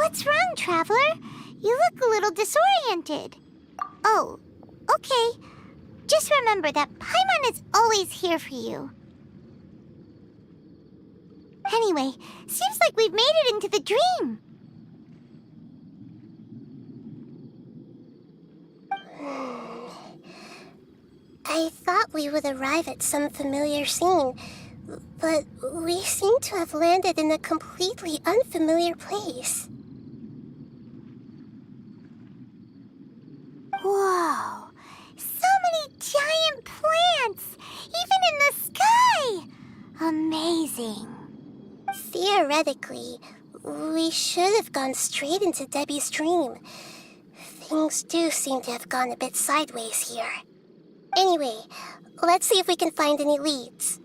What's wrong, Traveler? You look a little disoriented. Oh, okay. Just remember that Paimon is always here for you. Anyway, seems like we've made it into the dream. I thought we would arrive at some familiar scene, but we seem to have landed in a completely unfamiliar place. Whoa! So many giant plants! Even in the sky! Amazing. Theoretically, we should have gone straight into Debbie's dream. Things do seem to have gone a bit sideways here. Anyway, let's see if we can find any leads.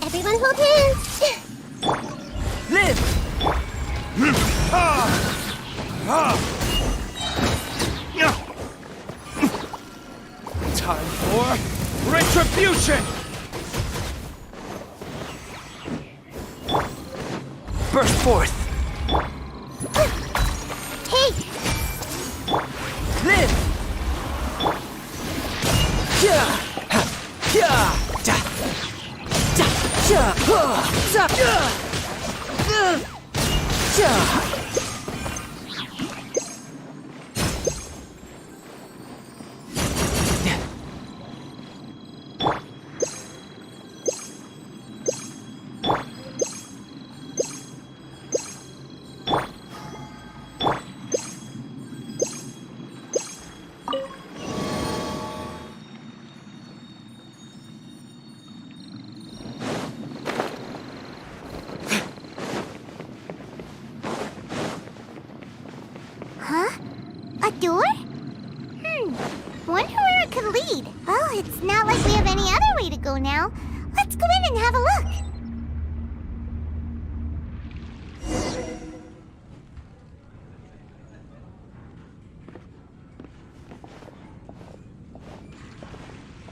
Everyone hold hands! Live! Time for retribution! Burst forth! Hey! Live! Yeah! Yeah! Da! Da! Yeah! Da! Yeah! Huh? A door? Wonder where it could lead. Well, it's not like we have any other way to go now. Let's go in and have a look.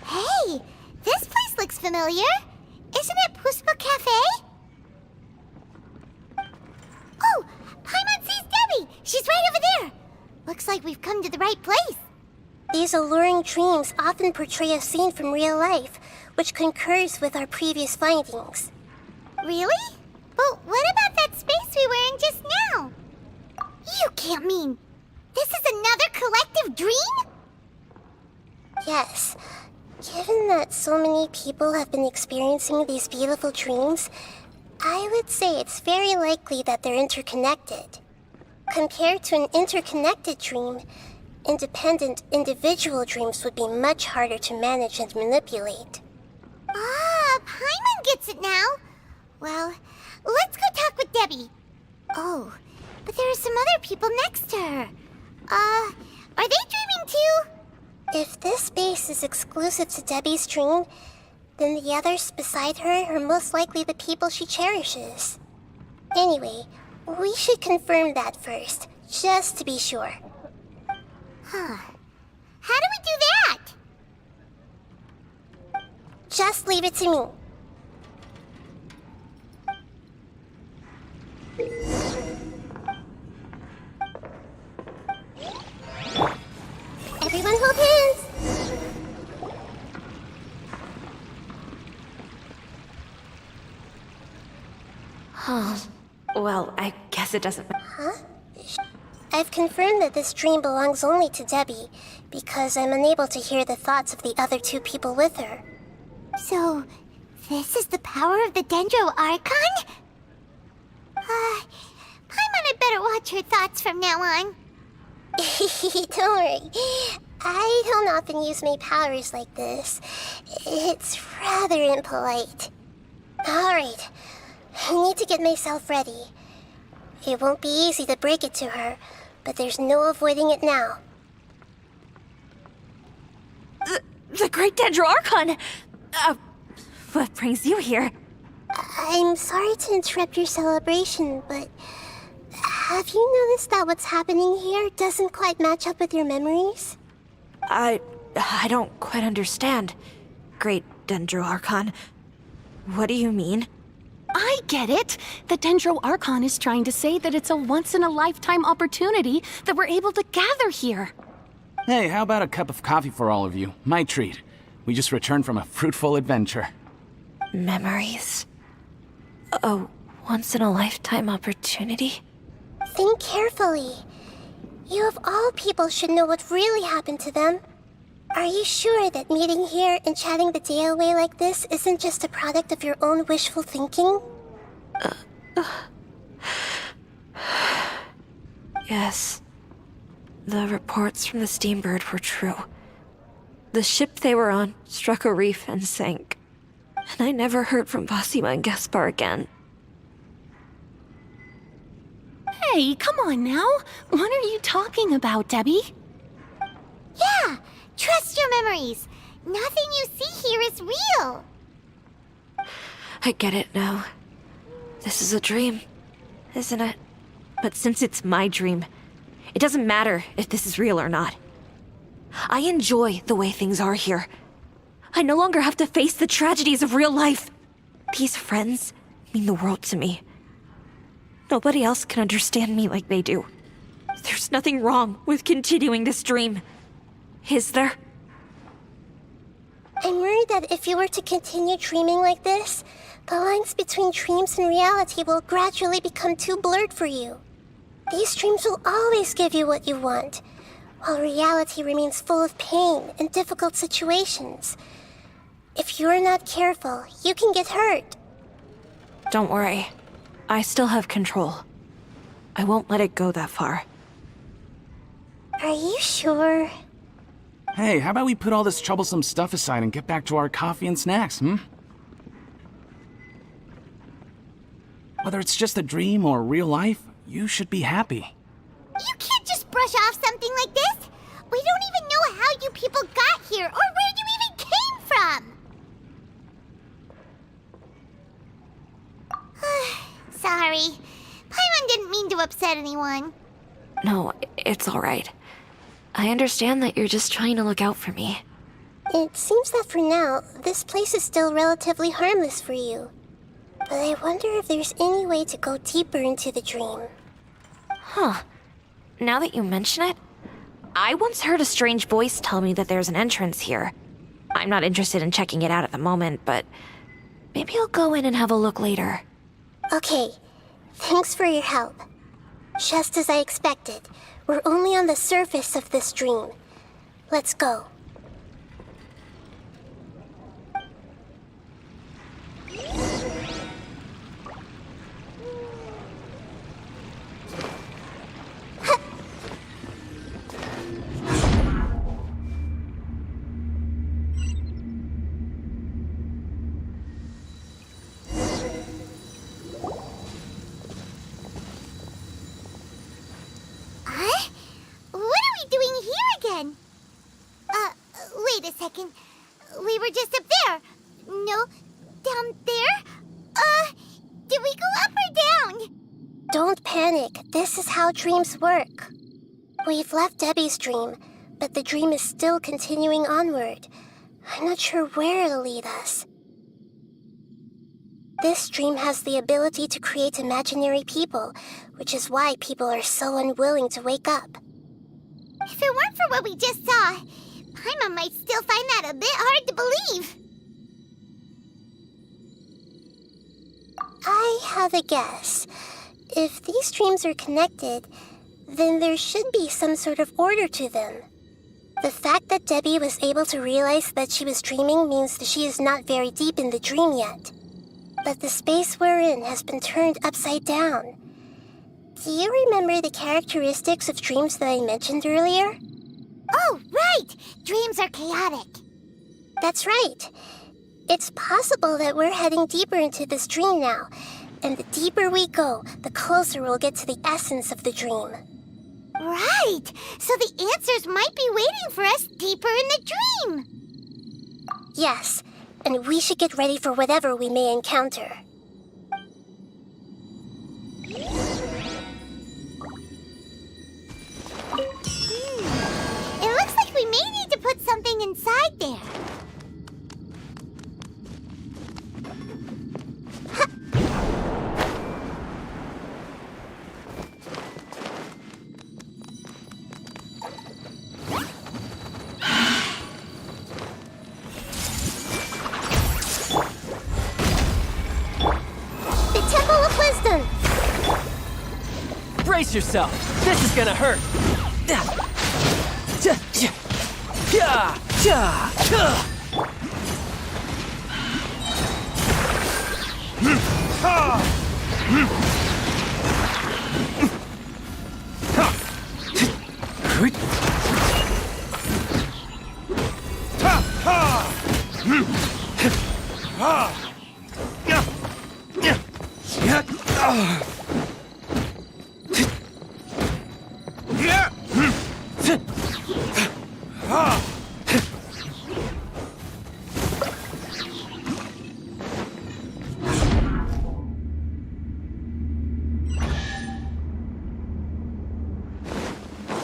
Hey, this place looks familiar. Isn't it Puspa Cafe? Oh, Paimon sees Debbie. She's right over there. Looks like we've come to the right place. These alluring dreams often portray a scene from real life, which concurs with our previous findings. Really? But what about that space we were in just now? You can't mean this is another collective dream? Yes. Given that so many people have been experiencing these beautiful dreams, I would say it's very likely that they're interconnected. Compared to an interconnected dream, independent individual dreams would be much harder to manage and manipulate. Ah, Paimon gets it now. Well, let's go talk with Debbie. Oh, but there are some other people next to her. Are they dreaming too? If this space is exclusive to Debbie's dream, then the others beside her are most likely the people she cherishes. Anyway, we should confirm that first, just to be sure. Huh. How do we do that? Just leave it to me. Everyone hold hands! Oh, well, I guess it doesn't matter. Huh? I've confirmed that this dream belongs only to Debbie, because I'm unable to hear the thoughts of the other two people with her. So, this is the power of the Dendro Archon? Paimon had better watch her thoughts from now on. Don't worry. I don't often use my powers like this. It's rather impolite. Alright, I need to get myself ready. It won't be easy to break it to her, but there's no avoiding it now. The Great Dendro-Archon! What brings you here? I'm sorry to interrupt your celebration, but have you noticed that what's happening here doesn't quite match up with your memories? I don't quite understand. Great Dendro-Archon. What do you mean? I get it. The Dendro-Archon is trying to say that it's a once-in-a-lifetime opportunity that we're able to gather here. Hey, how about a cup of coffee for all of you? My treat. We just returned from a fruitful adventure. Memories. A once-in-a-lifetime opportunity? Think carefully. You of all people should know what really happened to them. Are you sure that meeting here and chatting the day away like this isn't just a product of your own wishful thinking? Yes. The reports from the Steambird were true. The ship they were on struck a reef and sank. And I never heard from Basima and Gaspar again. Hey, come on now. What are you talking about, Debbie? Yeah, trust your memories. Nothing you see here is real. I get it now. This is a dream, isn't it? But since it's my dream, it doesn't matter if this is real or not. I enjoy the way things are here. I no longer have to face the tragedies of real life. These friends mean the world to me. Nobody else can understand me like they do. There's nothing wrong with continuing this dream. Is there? I'm worried that if you were to continue dreaming like this, the lines between dreams and reality will gradually become too blurred for you. These dreams will always give you what you want, while reality remains full of pain and difficult situations. If you're not careful, you can get hurt. Don't worry. I still have control. I won't let it go that far. Are you sure? Hey, how about we put all this troublesome stuff aside and get back to our coffee and snacks, Whether it's just a dream or real life, you should be happy. You can't just brush off something like this. We don't even know how you people got here or where you even came from. Sorry. Paimon didn't mean to upset anyone. No, it's all right. I understand that you're just trying to look out for me. It seems that for now, this place is still relatively harmless for you. But I wonder if there's any way to go deeper into the dream. Huh. Now that you mention it, I once heard a strange voice tell me that there's an entrance here. I'm not interested in checking it out at the moment, but maybe I'll go in and have a look later. Okay, thanks for your help. Just as I expected, we're only on the surface of this dream. Let's go. Wait a second. We were just up there. No, down there? Did we go up or down? Don't panic. This is how dreams work. We've left Debbie's dream, but the dream is still continuing onward. I'm not sure where it'll lead us. This dream has the ability to create imaginary people, which is why people are so unwilling to wake up. If it weren't for what we just saw, Paimon might still find that a bit hard to believe. I have a guess. If these dreams are connected, then there should be some sort of order to them. The fact that Debbie was able to realize that she was dreaming means that she is not very deep in the dream yet. But the space we're in has been turned upside down. Do you remember the characteristics of dreams that I mentioned earlier? Oh, right! Dreams are chaotic. That's right. It's possible that we're heading deeper into this dream now, and the deeper we go, the closer we'll get to the essence of the dream. Right! So the answers might be waiting for us deeper in the dream. Yes, and we should get ready for whatever we may encounter. It looks like we may need to put something inside there. The Temple of Wisdom! Brace yourself. This is gonna hurt.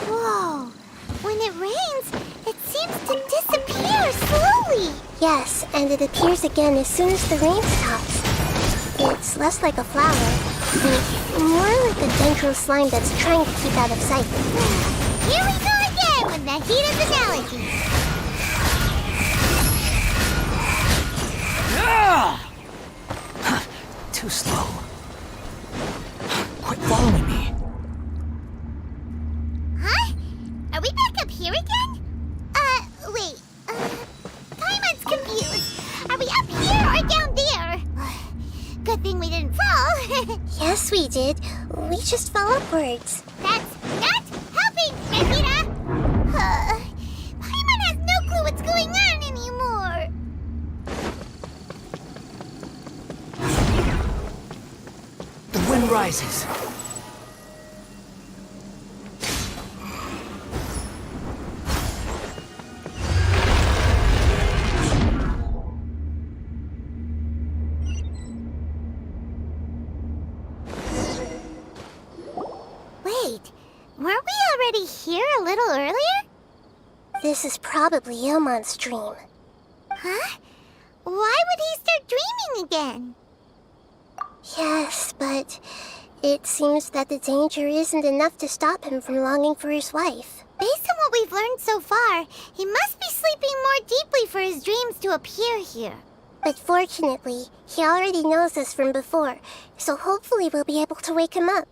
Whoa. When it rains, it seems to disappear slowly. Yes, and it appears again as soon as the rain stops. It's less like a flower, and more like a dendro slime that's trying to keep out of sight. Here we go again with the heat of analogy. Too slow. Quit following me. Huh? Are we back up here again? Wait. Paimon's confused. Are we up here or down there? Good thing we didn't fall. Yes, we did. We just fell upwards. That's not helping, Nahida! Paimon has no clue what's going on anymore. The wind rises. Wait, weren't we already here a little earlier? This is probably Ilmon's dream. Huh? Why would he start dreaming again? Yes, but it seems that the danger isn't enough to stop him from longing for his wife. Based on what we've learned so far, he must be sleeping more deeply for his dreams to appear here. But fortunately, he already knows this from before, so hopefully we'll be able to wake him up.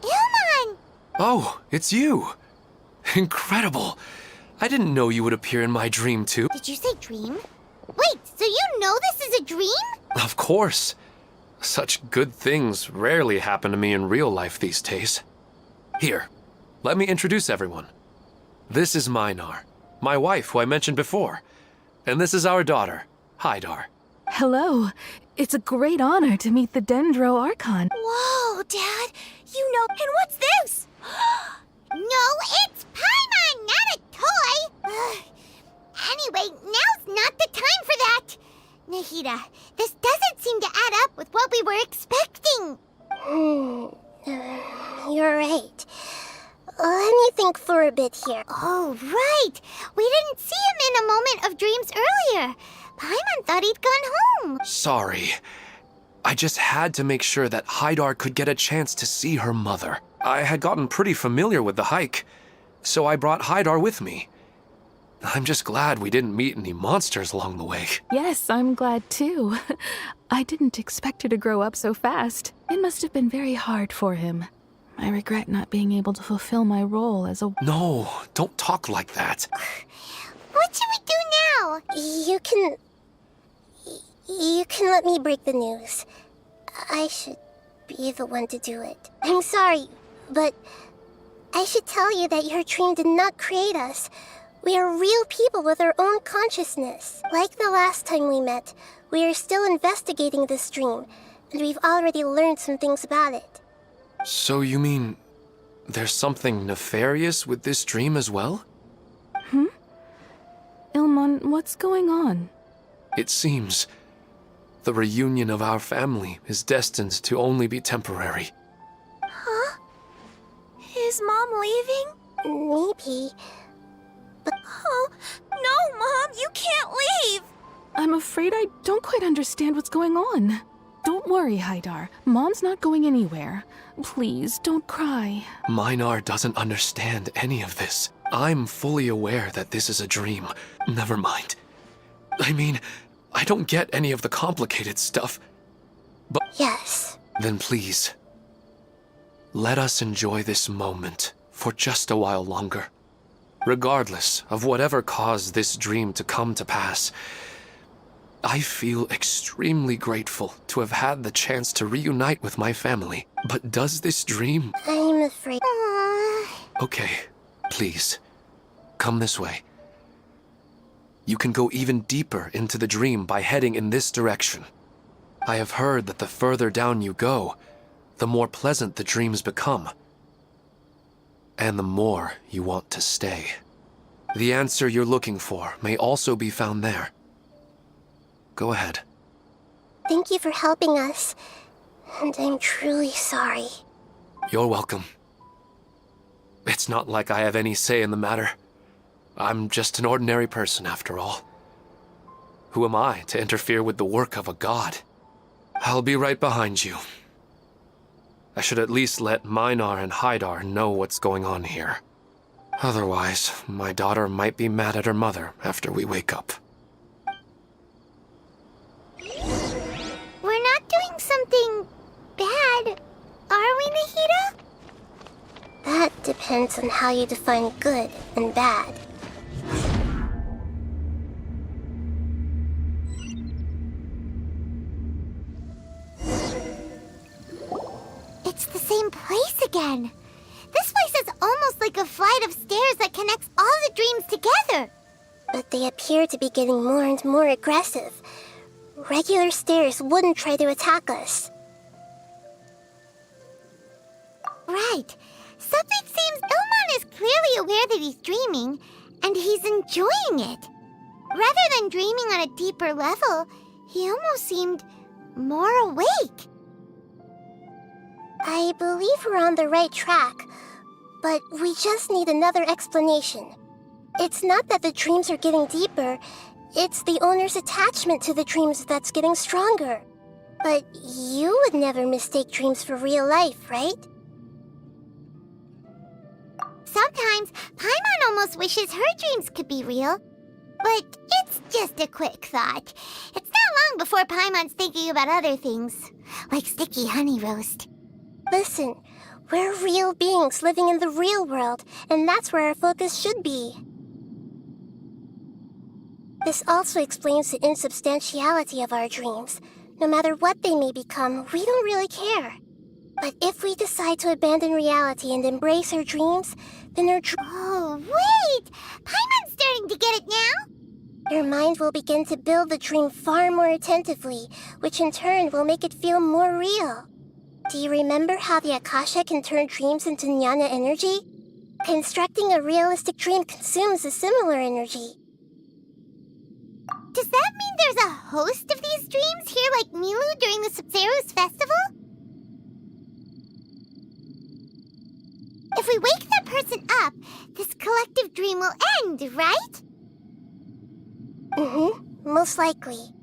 Ilmon! Oh, it's you! Incredible! I didn't know you would appear in my dream, too. Did you say dream? Wait, so you know this is a dream? Of course. Such good things rarely happen to me in real life these days. Here, let me introduce everyone. This is Minar, my wife who I mentioned before. And this is our daughter, Hydar. Hello. It's a great honor to meet the Dendro Archon. Whoa, Dad! You know, and what's this? No, it's Paimon, not a toy! Anyway, now's not the time for that! Nahida, this doesn't seem to add up with what we were expecting. You're right. Let me think for a bit here. Oh, right! We didn't see him in a moment of dreams earlier. Paimon thought he'd gone home. Sorry. I just had to make sure that Hydar could get a chance to see her mother. I had gotten pretty familiar with the hike, so I brought Hydar with me. I'm just glad we didn't meet any monsters along the way. Yes, I'm glad too. I didn't expect her to grow up so fast. It must have been very hard for him. I regret not being able to fulfill my role as a... No, don't talk like that. What should we do now? You can let me break the news. I should be the one to do it. I'm sorry, but I should tell you that your dream did not create us. We are real people with our own consciousness. Like the last time we met, we are still investigating this dream, and we've already learned some things about it. So you mean there's something nefarious with this dream as well? Ilmon, what's going on? It seems the reunion of our family is destined to only be temporary. Huh? Is Mom leaving? Maybe. Oh, no, Mom, you can't leave! I'm afraid I don't quite understand what's going on. Don't worry, Haidar. Mom's not going anywhere. Please, don't cry. Minar doesn't understand any of this. I'm fully aware that this is a dream. Never mind. I mean, I don't get any of the complicated stuff. But Yes. then please, let us enjoy this moment for just a while longer. Regardless of whatever caused this dream to come to pass, I feel extremely grateful to have had the chance to reunite with my family. But does this dream... I'm afraid. Okay, please, come this way. You can go even deeper into the dream by heading in this direction. I have heard that the further down you go, the more pleasant the dreams become. And the more you want to stay. The answer you're looking for may also be found there. Go ahead. Thank you for helping us. And I'm truly sorry. You're welcome. It's not like I have any say in the matter. I'm just an ordinary person, after all. Who am I to interfere with the work of a god? I'll be right behind you. I should at least let Minar and Haidar know what's going on here. Otherwise, my daughter might be mad at her mother after we wake up. We're not doing something bad, are we, Nahida? That depends on how you define good and bad. It's the same place again. This place is almost like a flight of stairs that connects all the dreams together. But they appear to be getting more and more aggressive. Regular stairs wouldn't try to attack us. Right. Something seems Ilmon is clearly aware that he's dreaming, and he's enjoying it. Rather than dreaming on a deeper level, he almost seemed more awake. I believe we're on the right track, but we just need another explanation. It's not that the dreams are getting deeper, it's the owner's attachment to the dreams that's getting stronger. But you would never mistake dreams for real life, right? Sometimes, Paimon almost wishes her dreams could be real. But it's just a quick thought. It's not long before Paimon's thinking about other things, like sticky honey roast. Listen, we're real beings living in the real world, and that's where our focus should be. This also explains the insubstantiality of our dreams. No matter what they may become, we don't really care. But if we decide to abandon reality and embrace our dreams, then our Oh, wait! Paimon's starting to get it now? your mind will begin to build the dream far more attentively, which in turn will make it feel more real. Do you remember how the Akasha can turn dreams into jnana energy? Constructing a realistic dream consumes a similar energy. Does that mean there's a host of these dreams here like Milu during the Sabzeruz festival? If we wake that person up, this collective dream will end, right? Most likely.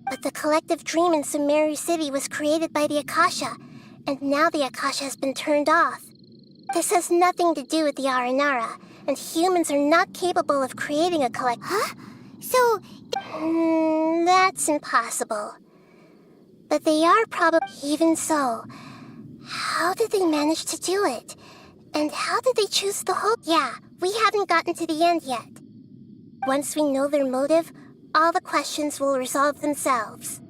But the collective dream in Sumeru City was created by the Akasha, and now the Akasha has been turned off. This has nothing to do with the Aranara, and humans are not capable of creating a collective... Huh? So, That's impossible. But they are probably... Even so, how did they manage to do it? And how did they choose the whole... Yeah, we haven't gotten to the end yet. Once we know their motive, all the questions will resolve themselves.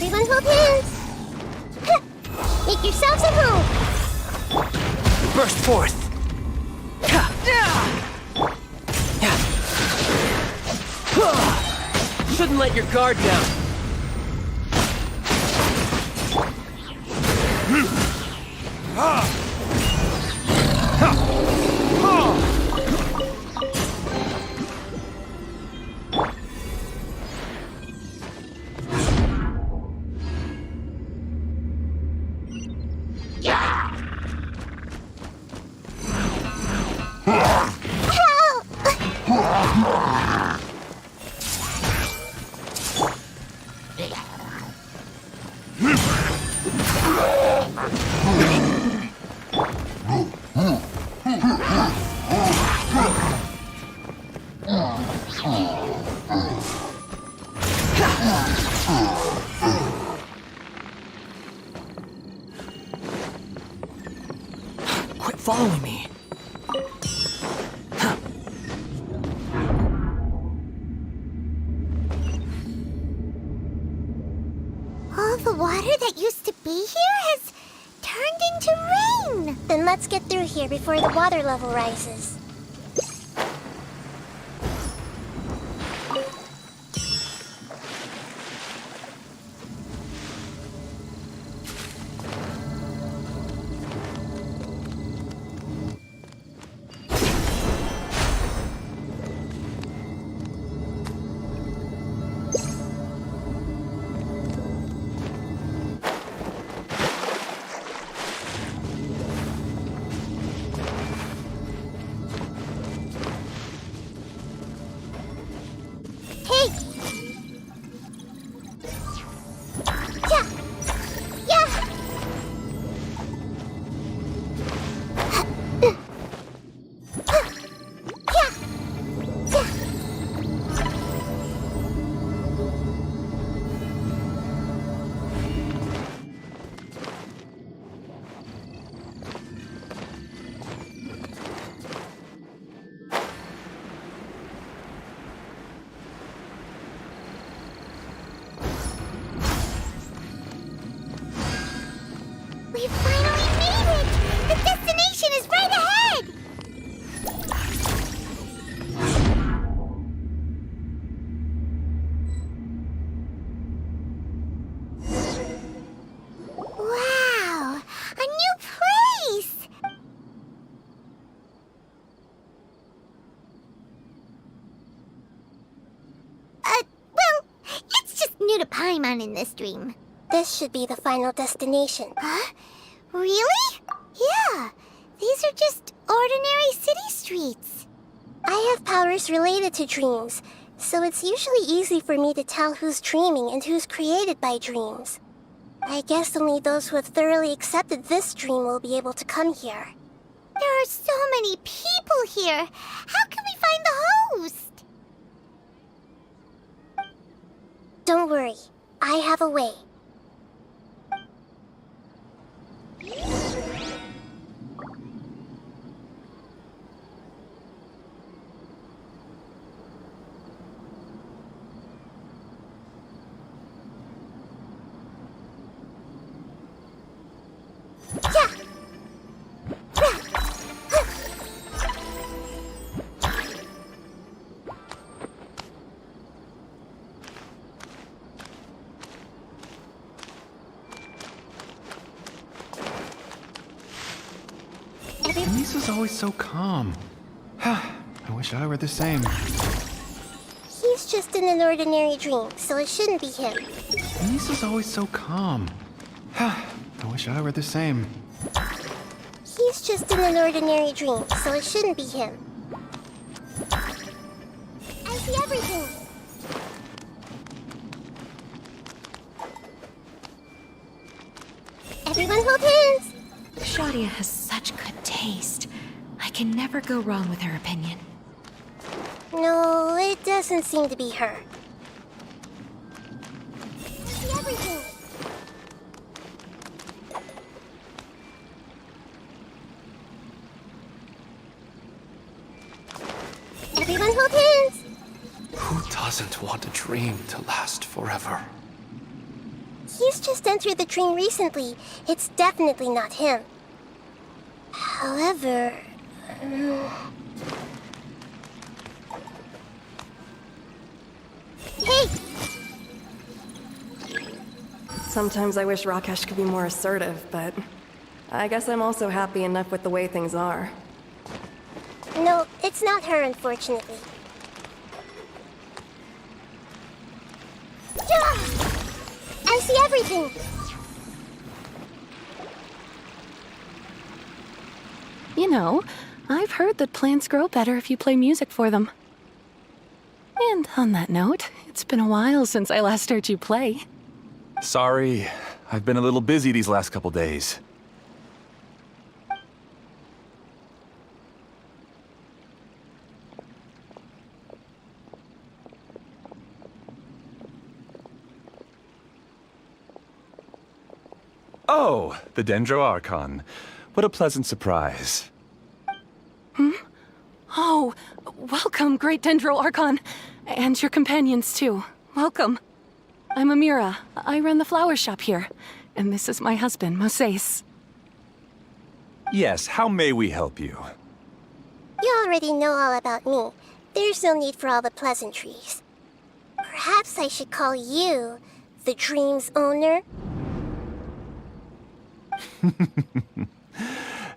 Everyone hold hands! Make yourselves at home! Burst forth! Shouldn't let your guard down. Quit following me. All the water that used to be here has turned into rain. Then let's get through here before the water level rises. Hey! Yeah! Yeah! We finally made it! The destination is right ahead! Wow! A new place! Well, it's just new to Paimon in this dream. This should be the final destination. Huh? Really? Yeah. These are just ordinary city streets. I have powers related to dreams, so it's usually easy for me to tell who's dreaming and who's created by dreams. I guess only those who have thoroughly accepted this dream will be able to come here. There are so many people here. How can we find the host? Don't worry, I have a way. Lisa's always so calm. I wish I were the same. He's just in an ordinary dream, so it shouldn't be him. Lisa's always so calm. I wish I were the same. He's just in an ordinary dream, so it shouldn't be him. I see everything. Everyone hold hands! Shadia has such good taste. I can never go wrong with her opinion. No, it doesn't seem to be her. I see everything. Everyone hold hands! Who doesn't want a dream to last forever? He's just entered the dream recently. It's definitely not him. However... Hey! Sometimes I wish Rakesh could be more assertive, but I guess I'm also happy enough with the way things are. No, it's not her, unfortunately. I see everything! You know, I've heard that plants grow better if you play music for them. And on that note, it's been a while since I last heard you play. Sorry, I've been a little busy these last couple days. Oh, the Dendroarchon. What a pleasant surprise. Oh, welcome, Great Dendroarchon. And your companions, too. Welcome. I'm Amira. I run the flower shop here. And this is my husband, Moses. Yes, how may we help you? You already know all about me. There's no need for all the pleasantries. Perhaps I should call you the dream's owner?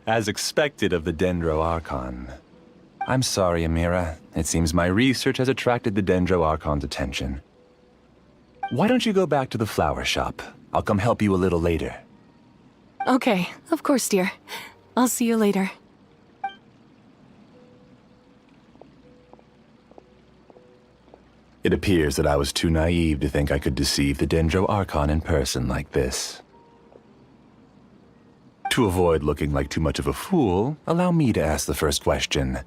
As expected of the Dendroarchon. I'm sorry, Amira. It seems my research has attracted the Dendroarchon's attention. Why don't you go back to the flower shop? I'll come help you a little later. Okay, of course, dear. I'll see you later. It appears that I was too naive to think I could deceive the Dendroarchon in person like this. To avoid looking like too much of a fool, allow me to ask the first question.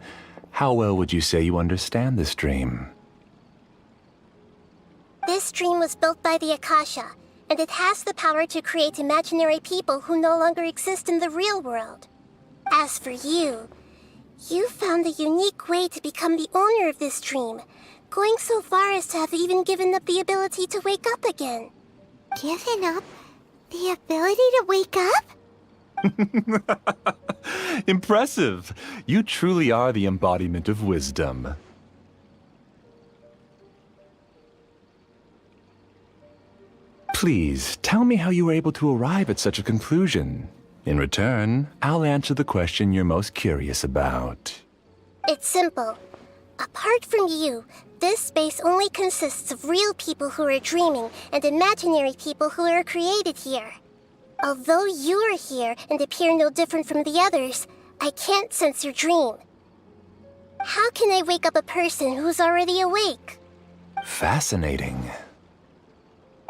How well would you say you understand this dream? This dream was built by the Akasha, and it has the power to create imaginary people who no longer exist in the real world. As for you, you found a unique way to become the owner of this dream, going so far as to have even given up the ability to wake up again. Given up the ability to wake up? Impressive! You truly are the embodiment of wisdom. Please, tell me how you were able to arrive at such a conclusion. In return, I'll answer the question you're most curious about. It's simple. Apart from you, this space only consists of real people who are dreaming and imaginary people who are created here. Although you are here and appear no different from the others, I can't sense your dream. How can I wake up a person who's already awake? Fascinating.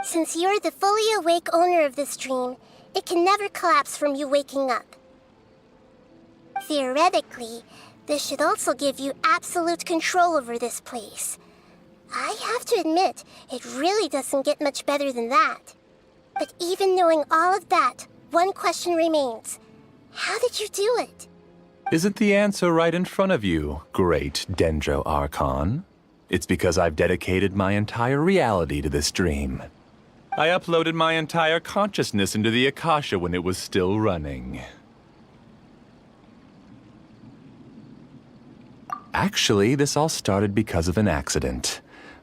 Since you're the fully awake owner of this dream, it can never collapse from you waking up. Theoretically, this should also give you absolute control over this place. I have to admit, it really doesn't get much better than that. But even knowing all of that, one question remains. How did you do it? Isn't the answer right in front of you, great Dendroarchon? It's because I've dedicated my entire reality to this dream. I uploaded my entire consciousness into the Akasha when it was still running. Actually, this all started because of an accident.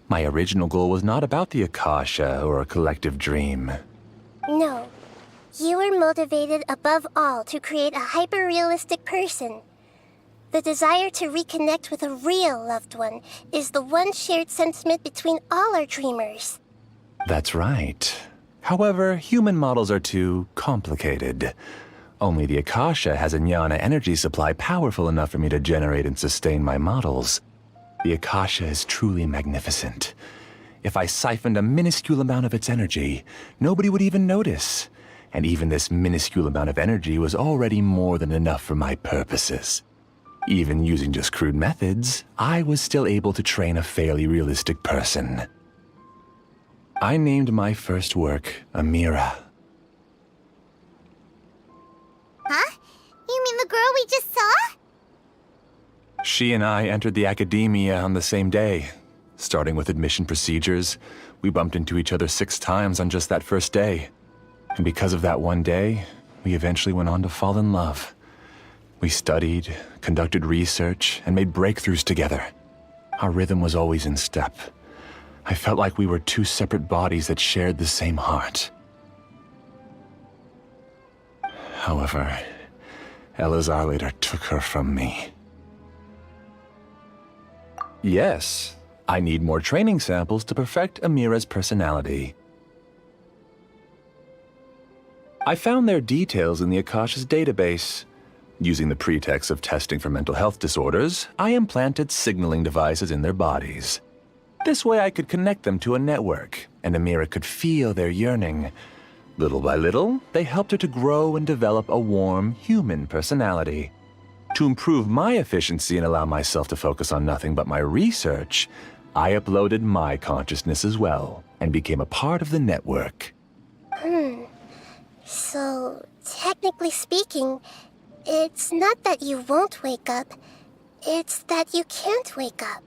My original goal was not about the Akasha or a collective dream. No. You were motivated above all to create a hyper-realistic person. The desire to reconnect with a real loved one is the one shared sentiment between all our dreamers. That's right. However, human models are too complicated. Only the Akasha has a jnana energy supply powerful enough for me to generate and sustain my models. The Akasha is truly magnificent. If I siphoned a minuscule amount of its energy, nobody would even notice. And even this minuscule amount of energy was already more than enough for my purposes. Even using just crude methods, I was still able to train a fairly realistic person. I named my first work Amira. Huh? You mean the girl we just saw? She and I entered the academia on the same day, starting with admission procedures, We bumped into each other 6 times on just that first day. And because of that one day, we eventually went on to fall in love. We studied, conducted research, and made breakthroughs together. Our rhythm was always in step. I felt like we were 2 separate bodies that shared the same heart. However, Elazar later took her from me. Yes, I need more training samples to perfect Amira's personality. I found their details in the Akasha's database. Using the pretext of testing for mental health disorders, I implanted signaling devices in their bodies. This way I could connect them to a network, and Amira could feel their yearning. Little by little, they helped her to grow and develop a warm, human personality. To improve my efficiency and allow myself to focus on nothing but my research, I uploaded my consciousness as well, and became a part of the network. So, technically speaking, it's not that you won't wake up, it's that you can't wake up.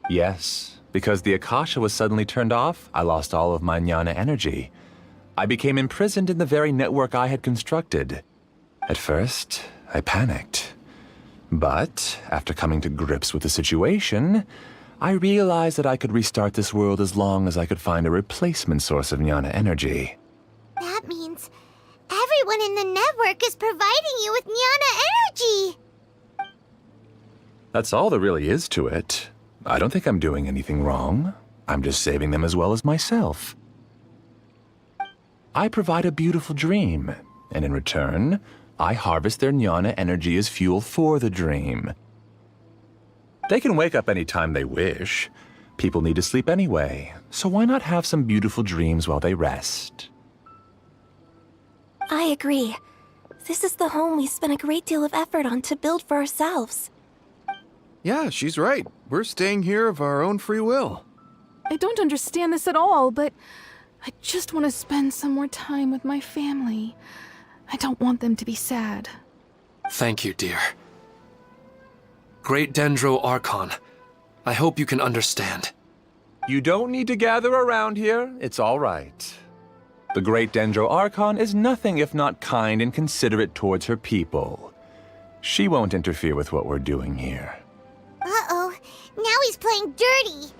Yes, because the Akasha was suddenly turned off, I lost all of my jnana energy. I became imprisoned in the very network I had constructed. At first, I panicked. But, after coming to grips with the situation, I realized that I could restart this world as long as I could find a replacement source of jnana energy. That means everyone in the network is providing you with Jnana energy! That's all there really is to it. I don't think I'm doing anything wrong. I'm just saving them as well as myself. I provide a beautiful dream, and in return, I harvest their jnana energy as fuel for the dream. They can wake up any time they wish. People need to sleep anyway, so why not have some beautiful dreams while they rest? I agree. This is the home we spent a great deal of effort on to build for ourselves. Yeah, she's right. We're staying here of our own free will. I don't understand this at all, but I just want to spend some more time with my family. I don't want them to be sad. Thank you, dear. Great Dendro Archon, I hope you can understand. You don't need to gather around here. It's all right. The Great Dendro Archon is nothing if not kind and considerate towards her people. She won't interfere with what we're doing here. Uh-oh, now he's playing dirty!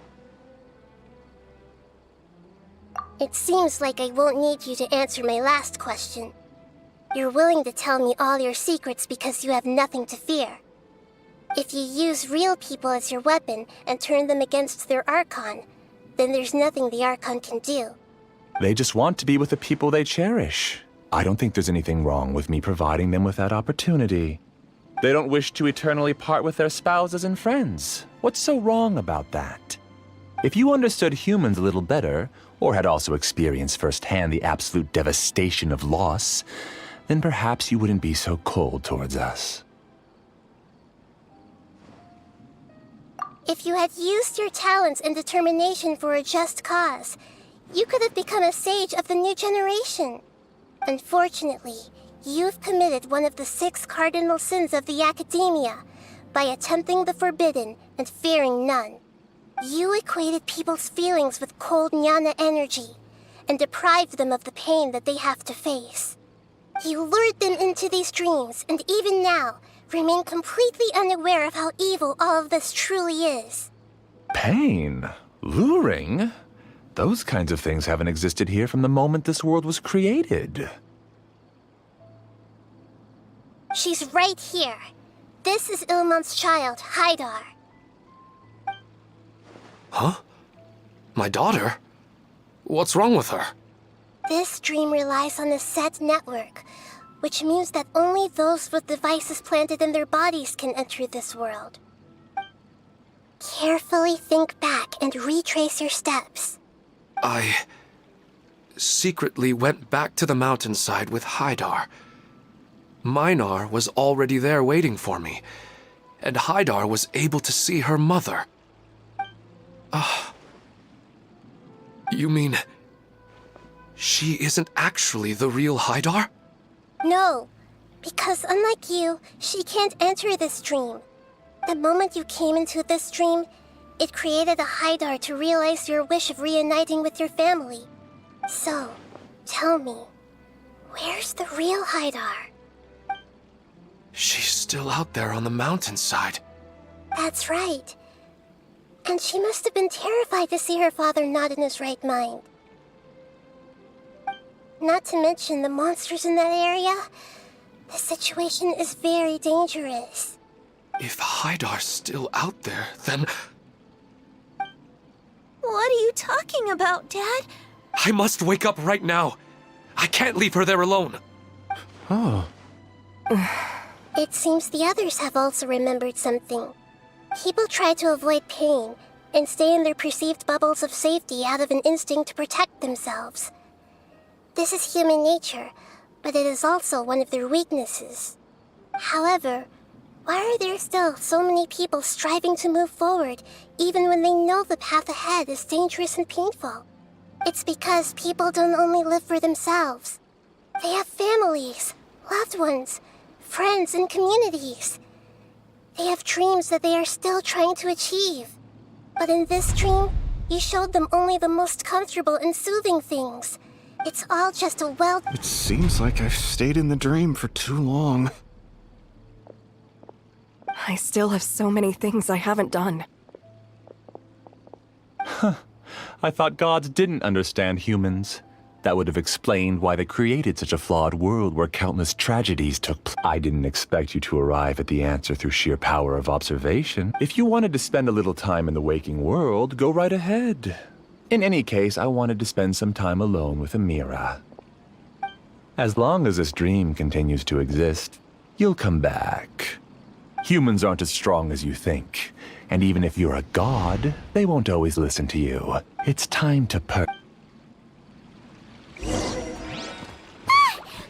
It seems like I won't need you to answer my last question. You're willing to tell me all your secrets because you have nothing to fear. If you use real people as your weapon and turn them against their Archon, then there's nothing the Archon can do. They just want to be with the people they cherish. I don't think there's anything wrong with me providing them with that opportunity. They don't wish to eternally part with their spouses and friends. What's so wrong about that? If you understood humans a little better, or had also experienced firsthand the absolute devastation of loss, then perhaps you wouldn't be so cold towards us. If you had used your talents and determination for a just cause, you could have become a sage of the new generation. Unfortunately, you've committed one of the 6 cardinal sins of the Academia by attempting the forbidden and fearing none. You equated people's feelings with cold jnana energy and deprived them of the pain that they have to face. You lured them into these dreams, and even now, remain completely unaware of how evil all of this truly is. Pain? Luring? Those kinds of things haven't existed here from the moment this world was created. She's right here. This is Ilmon's child, Haidar. Huh? My daughter? What's wrong with her? This dream relies on a set network, which means that only those with devices planted in their bodies can enter this world. Carefully think back and retrace your steps. I secretly went back to the mountainside with Haidar. Minar was already there waiting for me, and Haidar was able to see her mother. You mean she isn't actually the real Haidar? No, because unlike you, she can't enter this dream. The moment you came into this dream, It created a Haidar to realize your wish of reuniting with your family. So, tell me, where's the real Haidar? She's still out there on the mountainside. That's right. And she must have been terrified to see her father not in his right mind. Not to mention the monsters in that area. The situation is very dangerous. If Haidar's still out there, then What are you talking about, Dad? I must wake up right now. I can't leave her there alone. Oh. It seems the others have also remembered something. People try to avoid pain and stay in their perceived bubbles of safety out of an instinct to protect themselves. This is human nature, but it is also one of their weaknesses. However, why are there still so many people striving to move forward, even when they know the path ahead is dangerous and painful? It's because people don't only live for themselves. They have families, loved ones, friends, and communities. They have dreams that they are still trying to achieve. But in this dream, you showed them only the most comfortable and soothing things. It's all just a It seems like I've stayed in the dream for too long. I still have so many things I haven't done. I thought gods didn't understand humans. That would have explained why they created such a flawed world where countless tragedies took place. I didn't expect you to arrive at the answer through sheer power of observation. If you wanted to spend a little time in the waking world, go right ahead. In any case, I wanted to spend some time alone with Amira. As long as this dream continues to exist, you'll come back. Humans aren't as strong as you think, and even if you're a god, they won't always listen to you. It's time to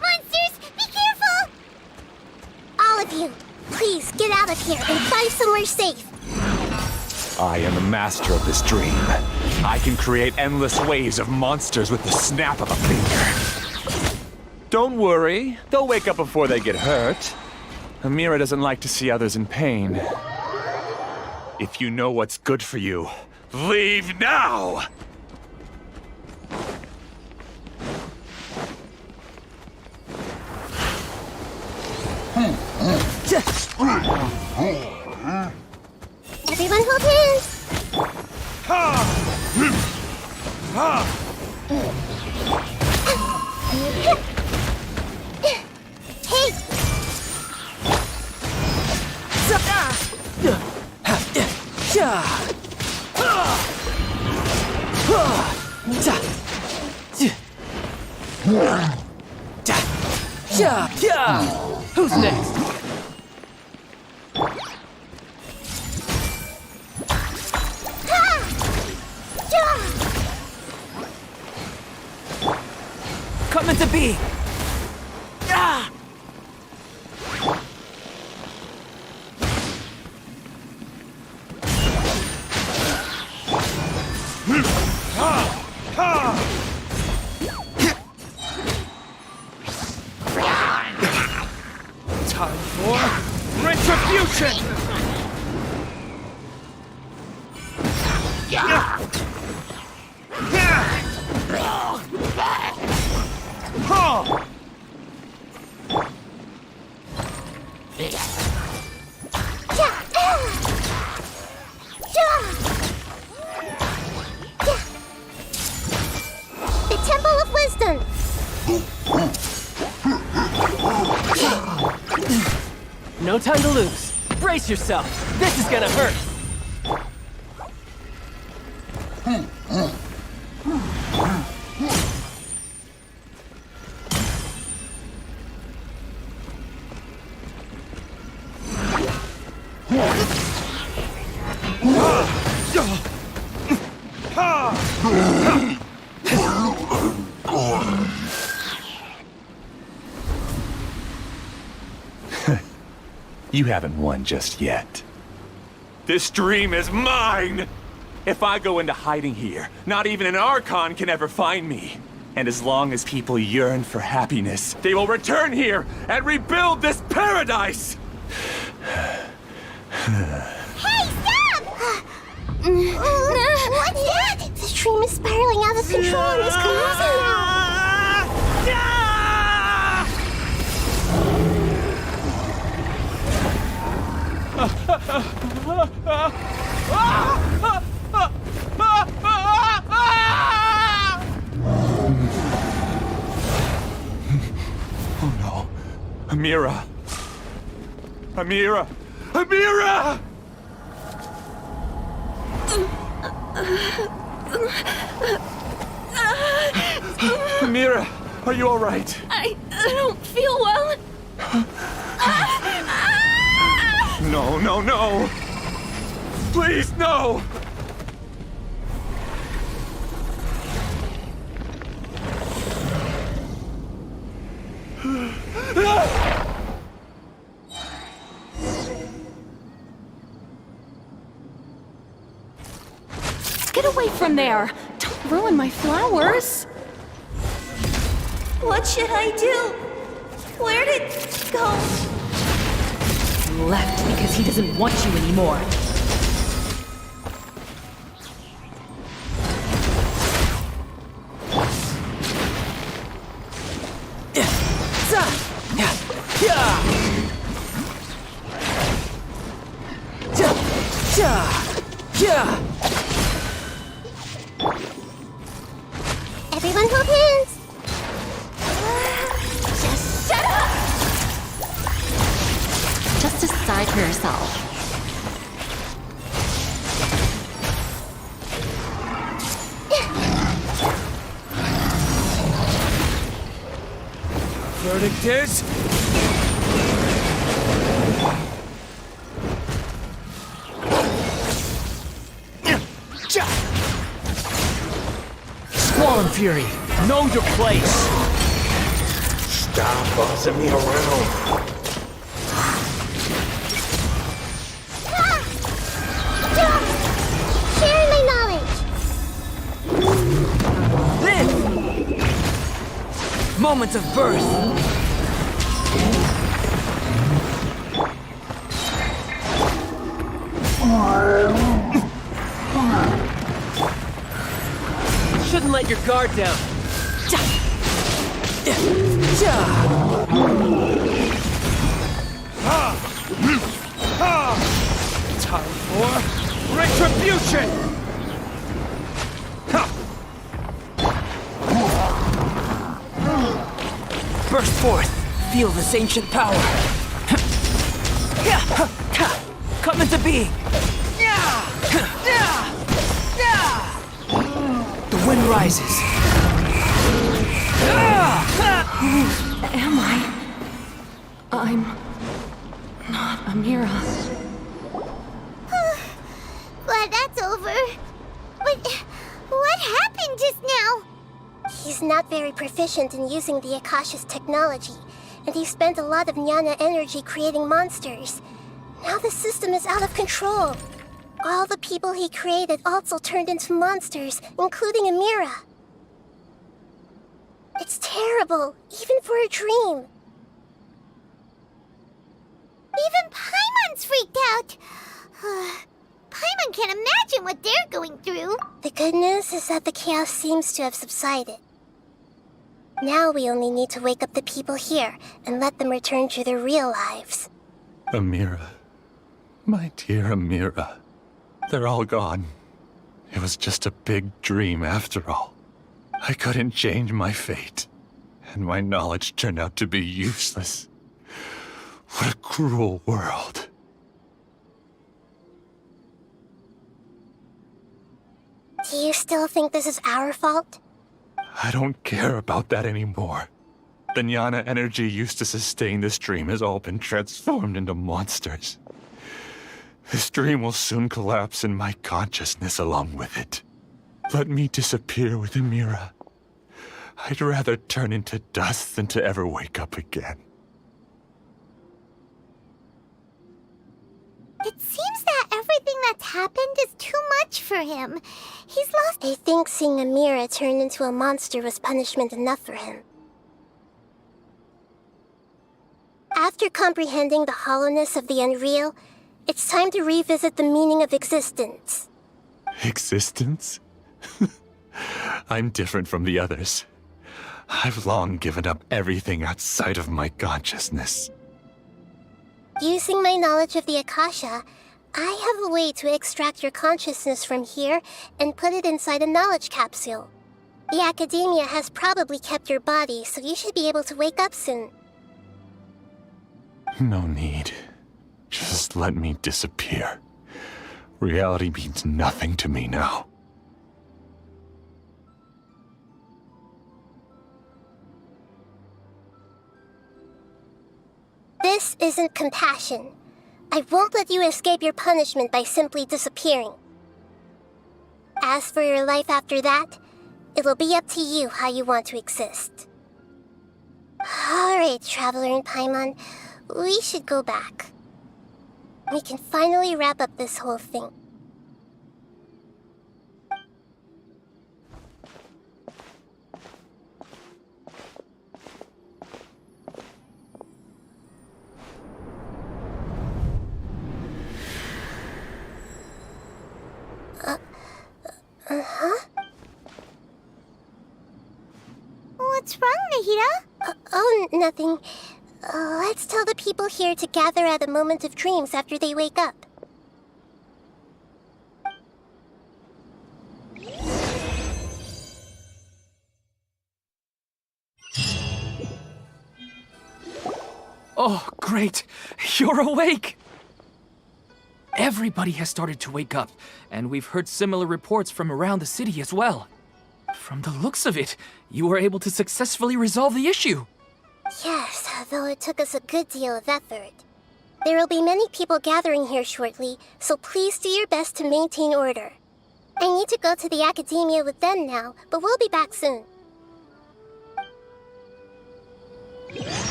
Monsters, be careful! All of you, please get out of here and find somewhere safe. I am the master of this dream. I can create endless waves of monsters with the snap of a finger. Don't worry, they'll wake up before they get hurt. Amira doesn't like to see others in pain. If you know what's good for you, leave now! Everyone hold hands. Hey! Who's next? Coming to be! Ah! Time for retribution! The Temple of Wisdom. No time to lose. Brace yourself. This is gonna hurt. You haven't won just yet. This dream is mine! If I go into hiding here, not even an Archon can ever find me. And as long as people yearn for happiness, they will return here and rebuild this paradise! Hey, stop! The dream is spiraling out of control and is collapsing now. Oh no. Amira! Amira! Amira! Amira, are you all right? I don't feel well. No, no, no! Please, no! Get away from there! Don't ruin my flowers! What should I do? Where did it go? Left because he doesn't want you anymore. Everyone hold hands. Just shut up! Just decide for yourself. Verdict is... Squall Fury, know your place! Stop bossing me around! Sharing my knowledge. This! Moments of birth! Shouldn't let your guard down. Time for retribution! Burst forth. Feel this ancient power. Come into being. The wind rises. Am I? I'm not Amira. Glad that's over. But what happened just now? He's not very proficient in using the Akasha's technology, and he spent a lot of Jnana energy creating monsters. Now the system is out of control. All the people he created also turned into monsters, including Amira. It's terrible, even for a dream. Even Paimon's freaked out. Paimon can't imagine what they're going through. The good news is that the chaos seems to have subsided. Now we only need to wake up the people here and let them return to their real lives. Amira. My dear Amira. They're all gone. It was just a big dream after all. I couldn't change my fate, and my knowledge turned out to be useless. What a cruel world. Do you still think this is our fault? I don't care about that anymore. The Jnana energy used to sustain this dream has all been transformed into monsters. This dream will soon collapse and my consciousness along with it. Let me disappear with Amira. I'd rather turn into dust than to ever wake up again. It seems that everything that's happened is too much for him. He's lost... I think seeing Amira turn into a monster was punishment enough for him. After comprehending the hollowness of the unreal, it's time to revisit the meaning of existence. Existence? I'm different from the others. I've long given up everything outside of my consciousness. Using my knowledge of the Akasha, I have a way to extract your consciousness from here and put it inside a knowledge capsule. The Academia has probably kept your body, so you should be able to wake up soon. No need. Just let me disappear. Reality means nothing to me now. This isn't compassion. I won't let you escape your punishment by simply disappearing. As for your life after that, it'll be up to you how you want to exist. Alright, Traveler and Paimon, we should go back. We can finally wrap up this whole thing. What's wrong, Nahida? Oh, nothing. Let's tell the people here to gather at a moment of dreams after they wake up. Oh, great! You're awake! Everybody has started to wake up, and we've heard similar reports from around the city as well. From the looks of it, you were able to successfully resolve the issue. Yes, though it took us a good deal of effort. There will be many people gathering here shortly, so please do your best to maintain order. I need to go to the Academia with them now, but we'll be back soon.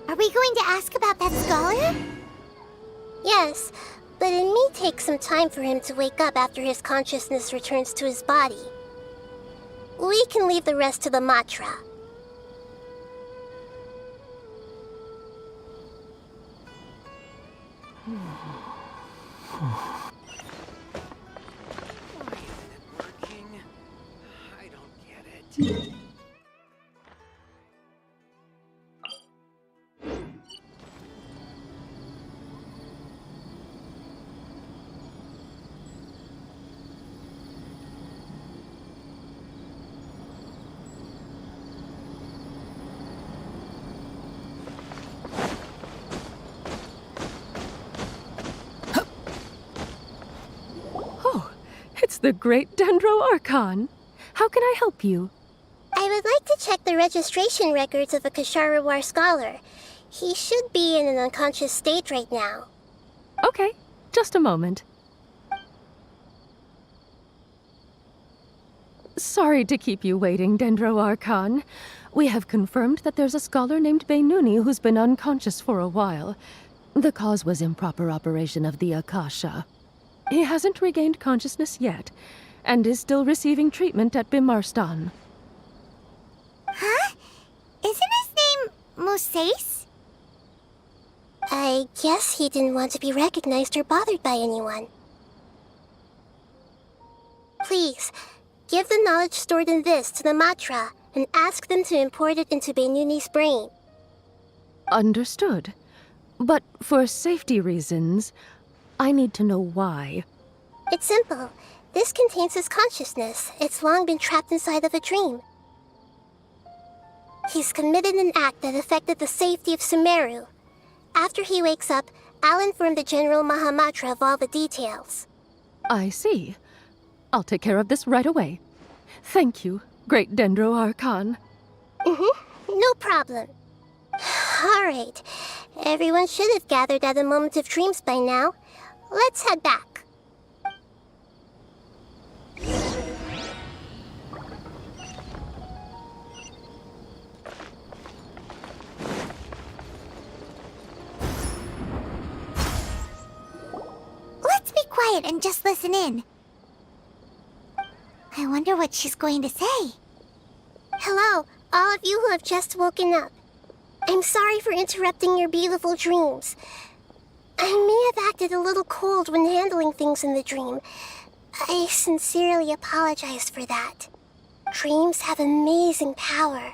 Are we going to ask about that scholar? Yes, but it may take some time for him to wake up after his consciousness returns to his body. We can leave the rest to the Matra. I don't get it. It's the great Dendro Archon. How can I help you? I would like to check the registration records of a Kasharawar scholar. He should be in an unconscious state right now. Okay, just a moment. Sorry to keep you waiting, Dendro Archon. We have confirmed that there's a scholar named Beinuni who's been unconscious for a while. The cause was improper operation of the Akasha. He hasn't regained consciousness yet, and is still receiving treatment at Bimarstan. Huh? Isn't his name Moses? I guess he didn't want to be recognized or bothered by anyone. Please, give the knowledge stored in this to the Matra and ask them to import it into Beinuni's brain. Understood. But for safety reasons, I need to know why. It's simple. This contains his consciousness. It's long been trapped inside of a dream. He's committed an act that affected the safety of Sumeru. After he wakes up, I'll inform the General Mahamatra of all the details. I see. I'll take care of this right away. Thank you, great Dendro Archon. No problem. Alright. Everyone should have gathered at a moment of dreams by now. Let's head back. Let's be quiet and just listen in. I wonder what she's going to say. Hello, all of you who have just woken up. I'm sorry for interrupting your beautiful dreams. I may have acted a little cold when handling things in the dream, I sincerely apologize for that. Dreams have amazing power.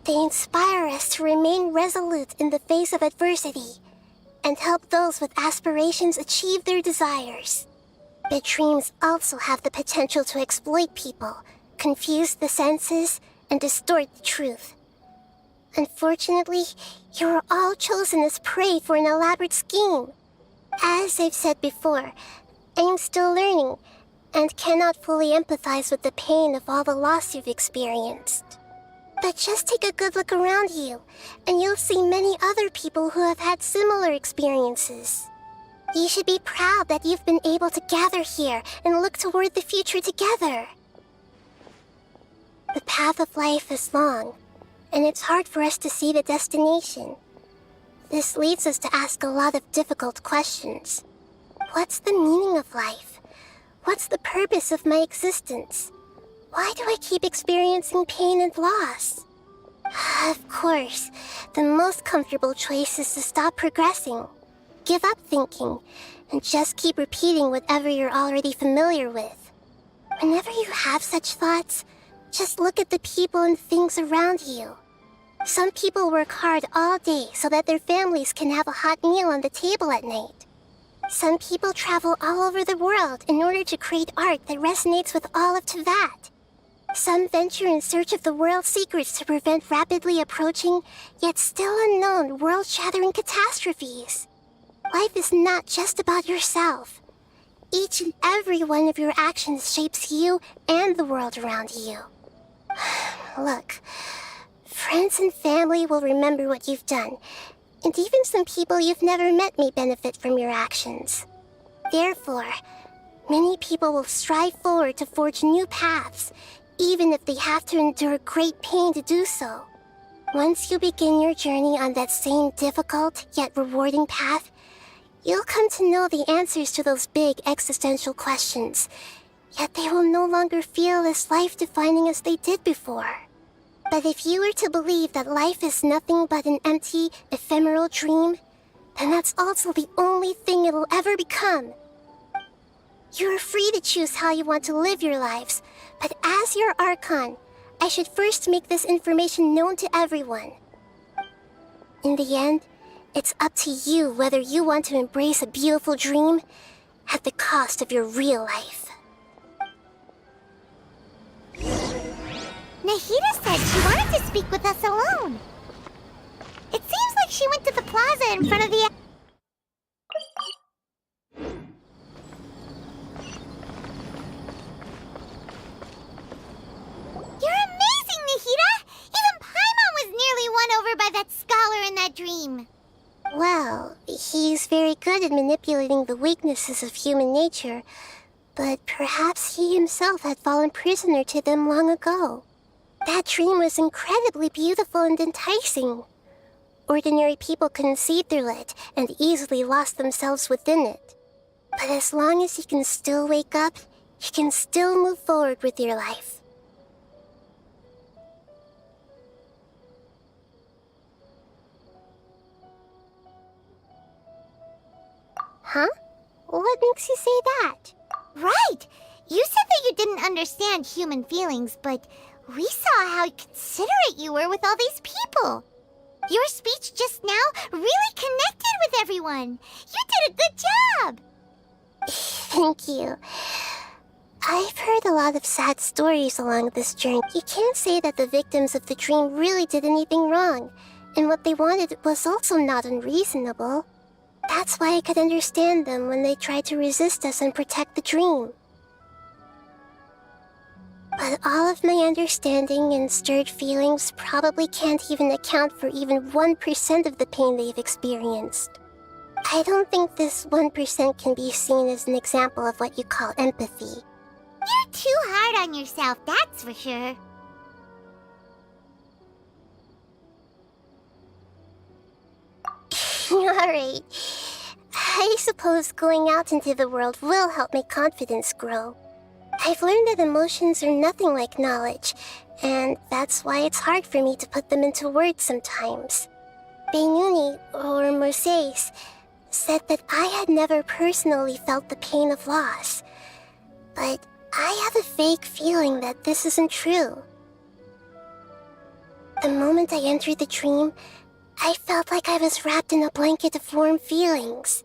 They inspire us to remain resolute in the face of adversity and help those with aspirations achieve their desires. But dreams also have the potential to exploit people, confuse the senses, and distort the truth. Unfortunately, you are all chosen as prey for an elaborate scheme. As I've said before, I am still learning and cannot fully empathize with the pain of all the loss you've experienced. But just take a good look around you, and you'll see many other people who have had similar experiences. You should be proud that you've been able to gather here and look toward the future together. The path of life is long, and it's hard for us to see the destination. This leads us to ask a lot of difficult questions. What's the meaning of life? What's the purpose of my existence? Why do I keep experiencing pain and loss? Of course, the most comfortable choice is to stop progressing. Give up thinking, and just keep repeating whatever you're already familiar with. Whenever you have such thoughts, just look at the people and things around you. Some people work hard all day so that their families can have a hot meal on the table at night. Some people travel all over the world in order to create art that resonates with all of Teyvat. Some venture in search of the world's secrets to prevent rapidly approaching, yet still unknown, world-shattering catastrophes. Life is not just about yourself. Each and every one of your actions shapes you and the world around you. Look, friends and family will remember what you've done, and even some people you've never met may benefit from your actions. Therefore, many people will strive forward to forge new paths, even if they have to endure great pain to do so. Once you begin your journey on that same difficult yet rewarding path, you'll come to know the answers to those big existential questions, yet they will no longer feel as life-defining as they did before. But if you were to believe that life is nothing but an empty, ephemeral dream, then that's also the only thing it'll ever become. You're free to choose how you want to live your lives, but as your Archon, I should first make this information known to everyone. In the end, it's up to you whether you want to embrace a beautiful dream at the cost of your real life. Nahida said she wanted to speak with us alone. It seems like she went to the plaza in front of the... You're amazing, Nahida! Even Paimon was nearly won over by that scholar in that dream. Well, he's very good at manipulating the weaknesses of human nature, but perhaps he himself had fallen prisoner to them long ago. That dream was incredibly beautiful and enticing. Ordinary people couldn't see through it and easily lost themselves within it. But as long as you can still wake up, you can still move forward with your life. Huh? What makes you say that? Right! You said that you didn't understand human feelings, but we saw how considerate you were with all these people. Your speech just now really connected with everyone. You did a good job. Thank you. I've heard a lot of sad stories along this journey. You can't say that the victims of the dream really did anything wrong, and what they wanted was also not unreasonable. That's why I could understand them when they tried to resist us and protect the dream. But all of my understanding and stirred feelings probably can't even account for even 1% of the pain they've experienced. I don't think this 1% can be seen as an example of what you call empathy. You're too hard on yourself, that's for sure. Alright. I suppose going out into the world will help my confidence grow. I've learned that emotions are nothing like knowledge, and that's why it's hard for me to put them into words sometimes. Beinuni, or Mercedes, said that I had never personally felt the pain of loss, But I have a vague feeling that this isn't true. The moment I entered the dream, I felt like I was wrapped in a blanket of warm feelings.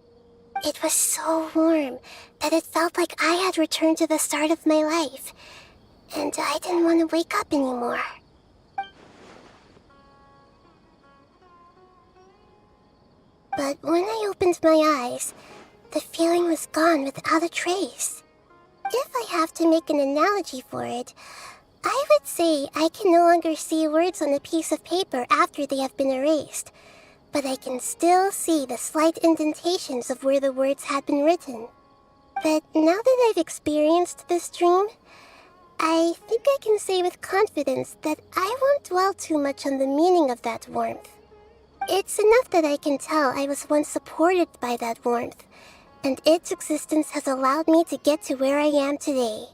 It was so warm that it felt like I had returned to the start of my life, and I didn't want to wake up anymore. But when I opened my eyes, the feeling was gone without a trace. If I have to make an analogy for it, I would say I can no longer see words on a piece of paper after they have been erased, but I can still see the slight indentations of where the words had been written. But now that I've experienced this dream, I think I can say with confidence that I won't dwell too much on the meaning of that warmth. It's enough that I can tell I was once supported by that warmth, and its existence has allowed me to get to where I am today.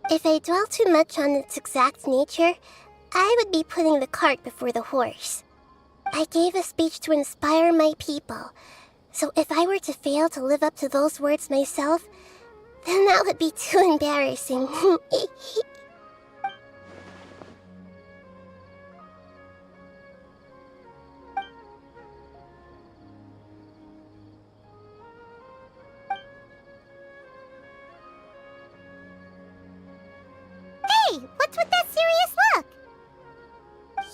If I dwell too much on its exact nature, I would be putting the cart before the horse. I gave a speech to inspire my people, so if I were to fail to live up to those words myself, then that would be too embarrassing. Hey, what's with that serious look?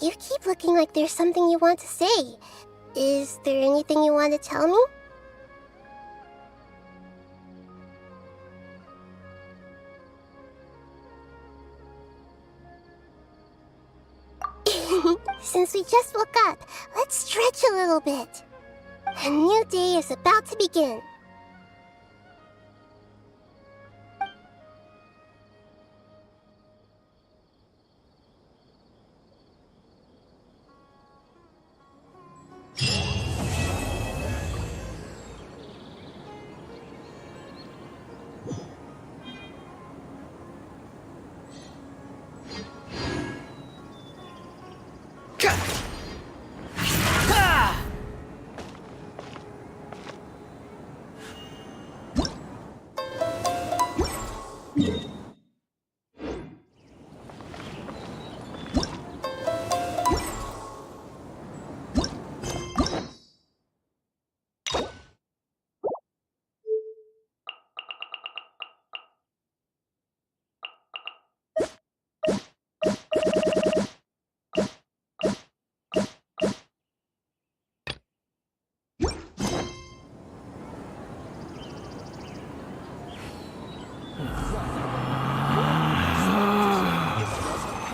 You keep looking like there's something you want to say. Is there anything you want to tell me? Since we just woke up, let's stretch a little bit. A new day is about to begin.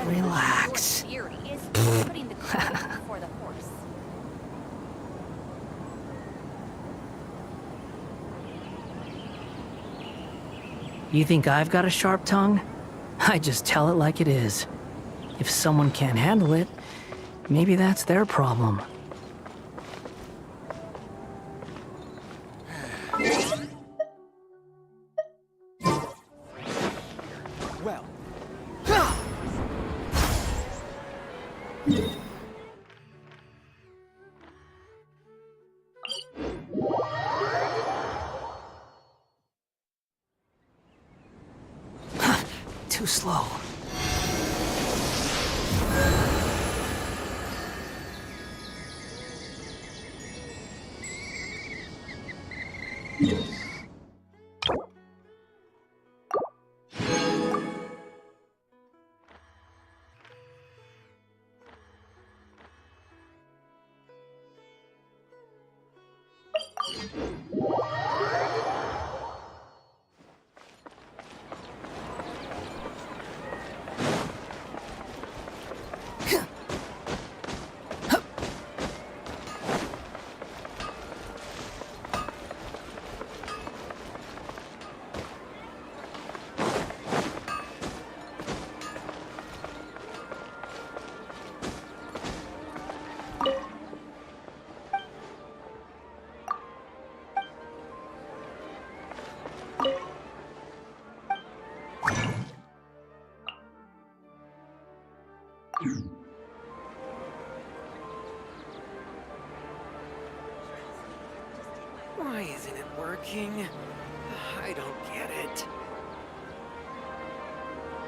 Relax. You think I've got a sharp tongue? I just tell it like it is. If someone can't handle it, maybe that's their problem. Well. Too slow. Why isn't it working? I don't get it.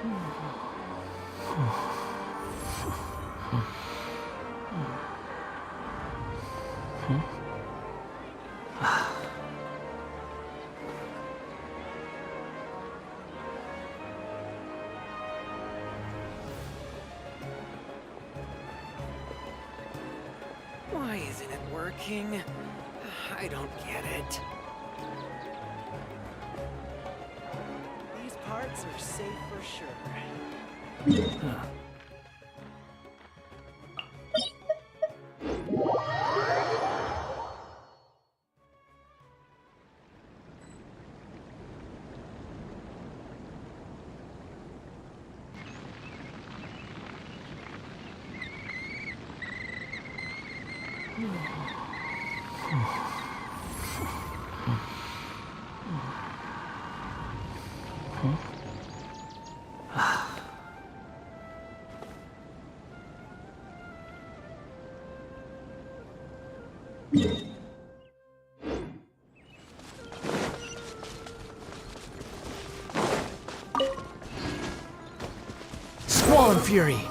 Why isn't it working? I don't get it. These parts are safe for sure. Squall and Fury!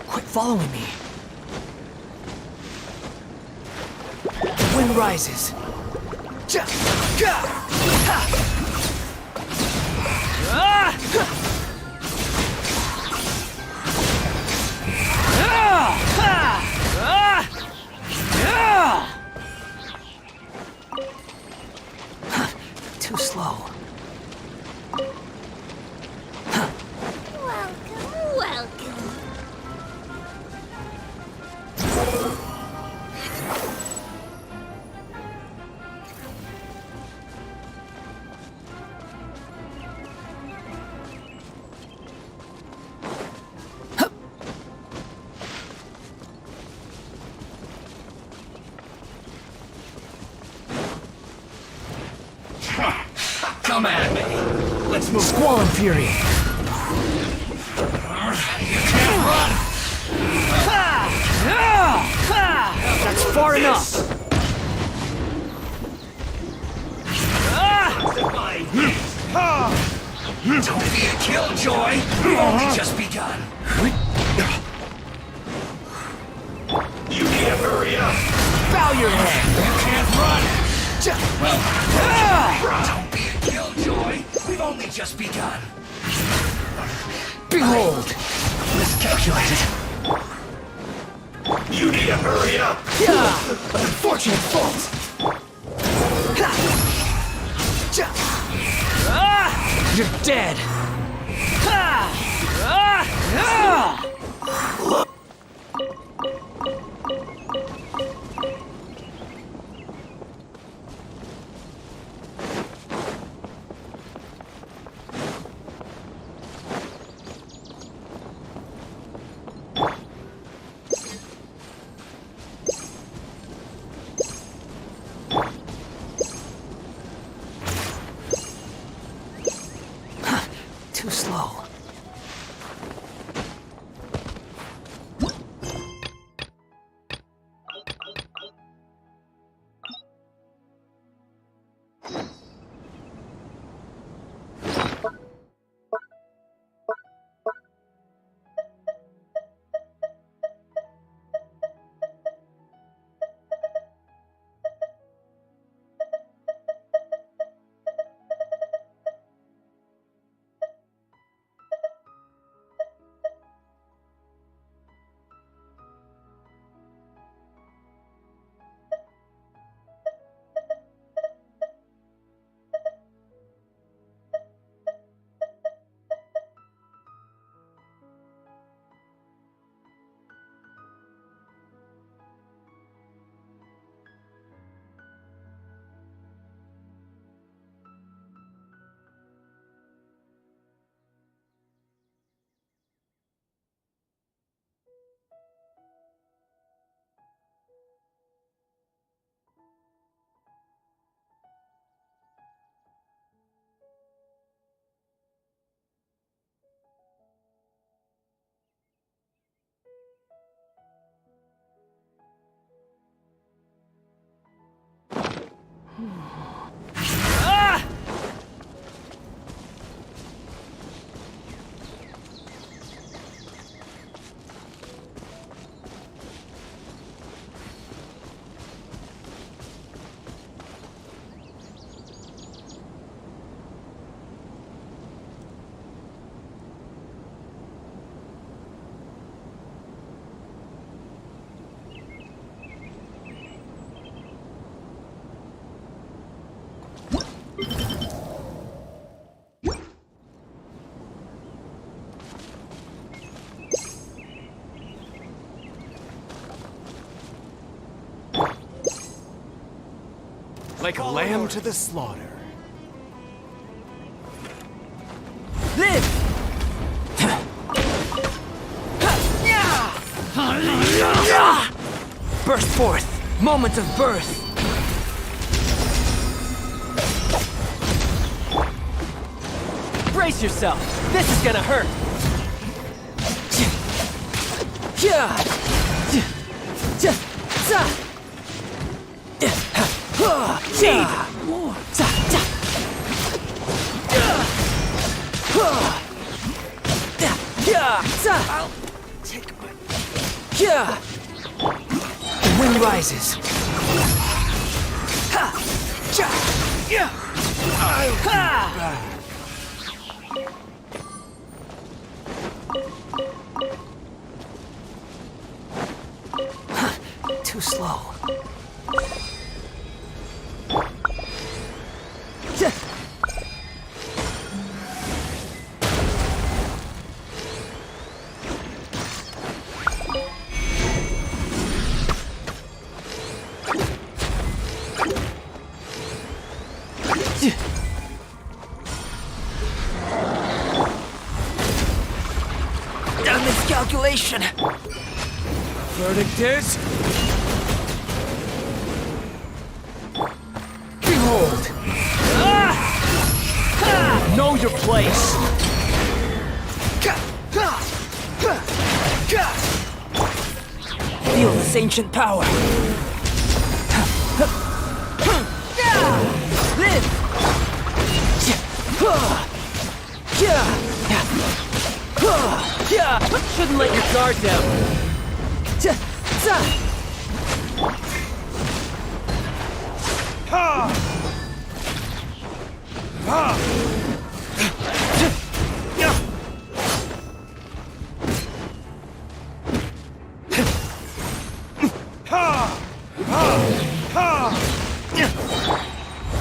Quit following me. The wind rises. Too slow. Welcome. Come at me. Let's move. Squall and Fury. You can't run. That's far enough. Don't be a killjoy. We've only just begun. You need to hurry up. Bow your head. You can't run. Don't be a killjoy. We've only just begun. Behold. Miscalculated. You need to hurry up. An unfortunate fault. You're dead. Too slow. like a lamb to the slaughter. Live! Burst forth! Moment of birth! Brace yourself! This is gonna hurt! I'll take my... The wind rises. Too slow. Miscalculation. Verdict is... Behold! Know your place! Feel this ancient power! Live! Shouldn't let your guard down!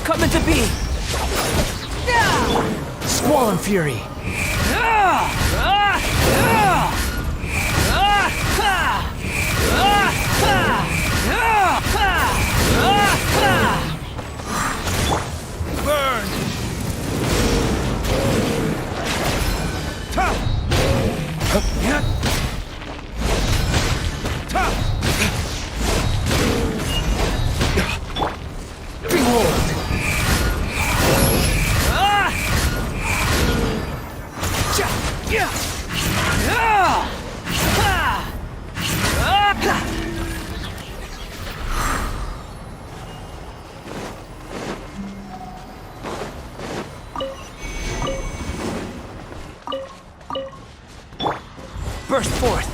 Coming to be! Squall and fury! Burn! Behold! Burst forth!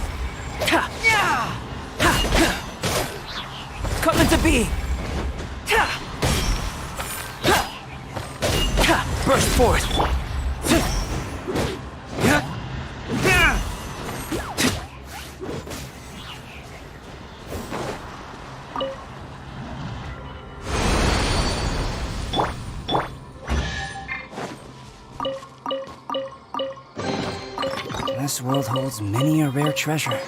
Coming to be! Burst forth! This world holds many a rare treasure.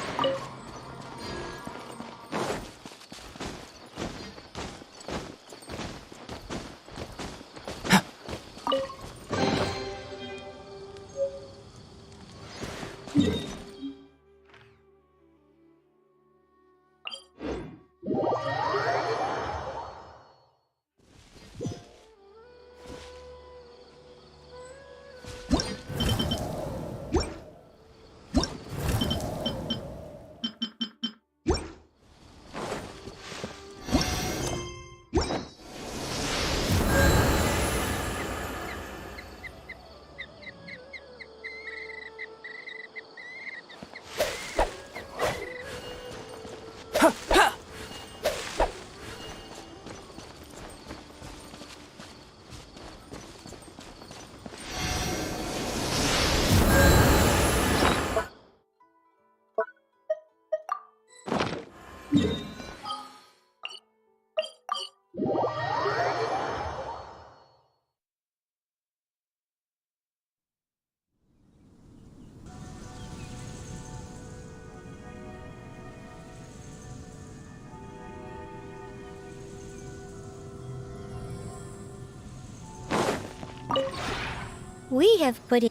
We have put in...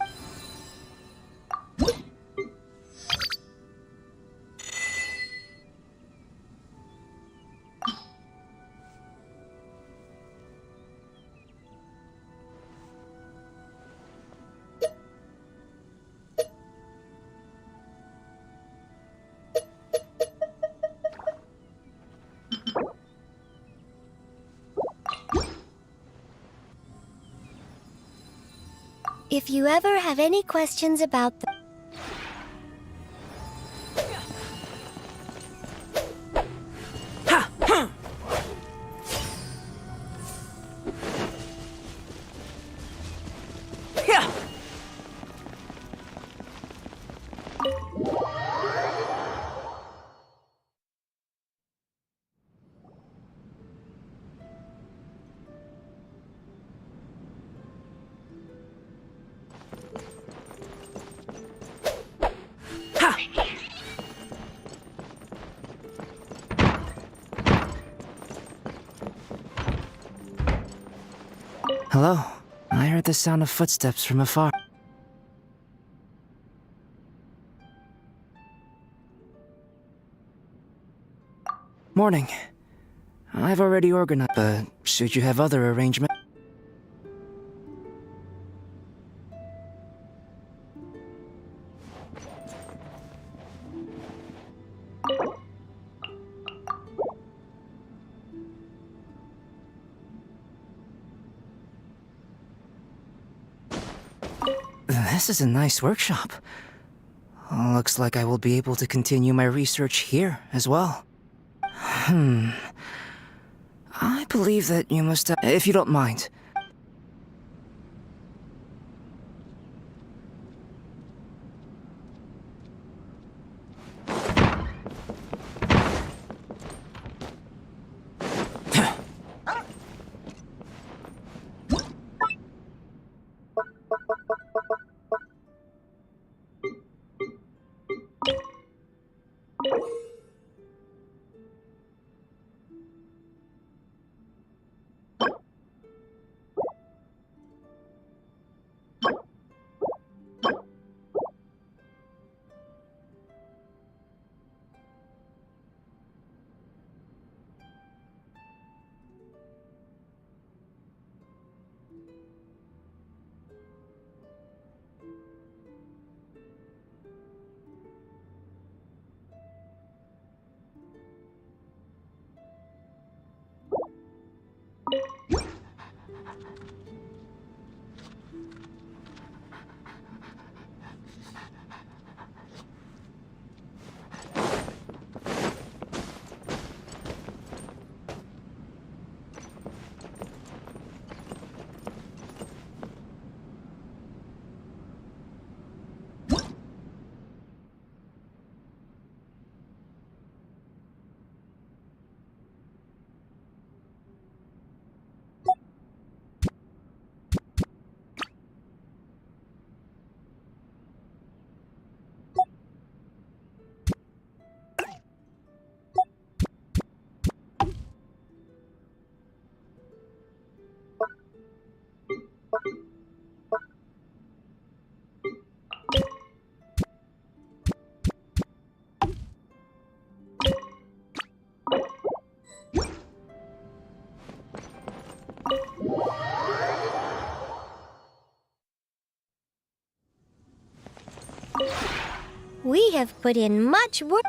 If you ever have any questions about the... Hello. I heard the sound of footsteps from afar. Morning. I've already organized, but should you have other arrangements? This is a nice workshop. Looks like I will be able to continue my research here as well. I believe that you must have... If you don't mind. We have put in much work.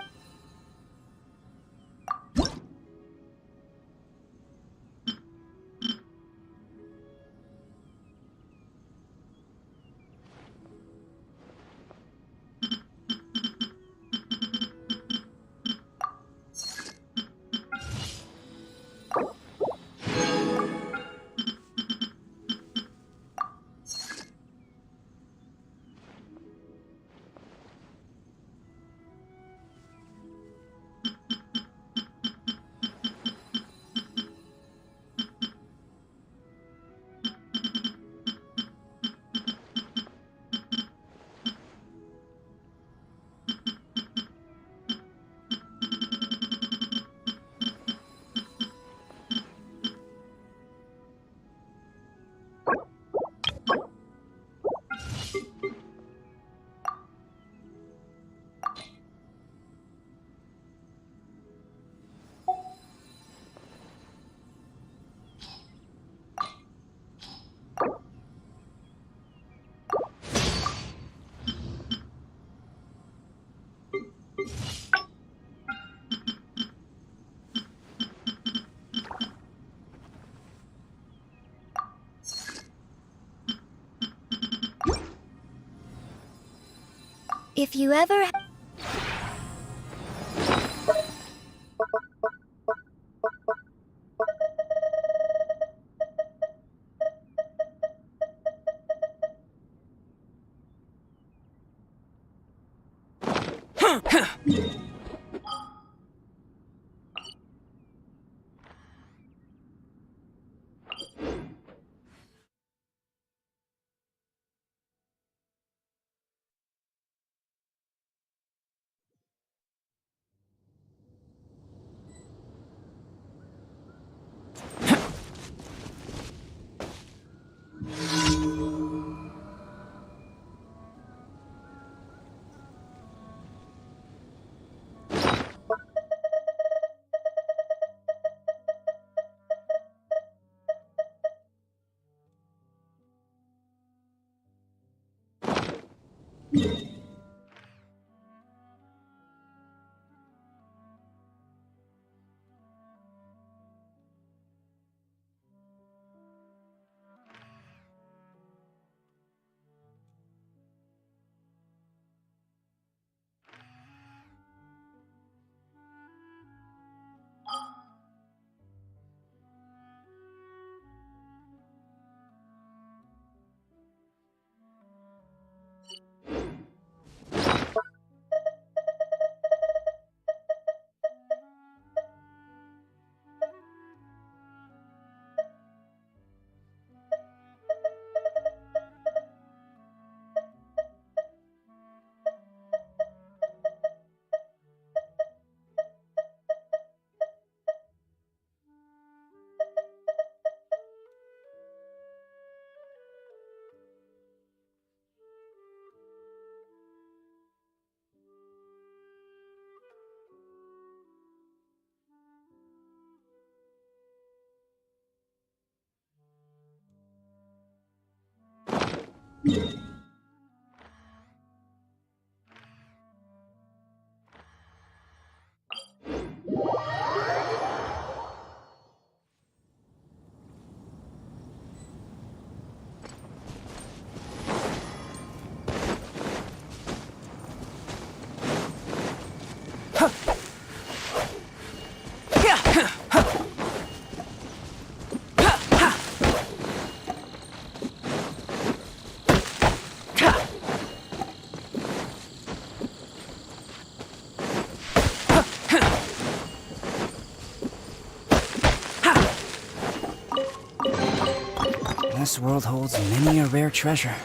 If you ever... This world holds many a rare treasure.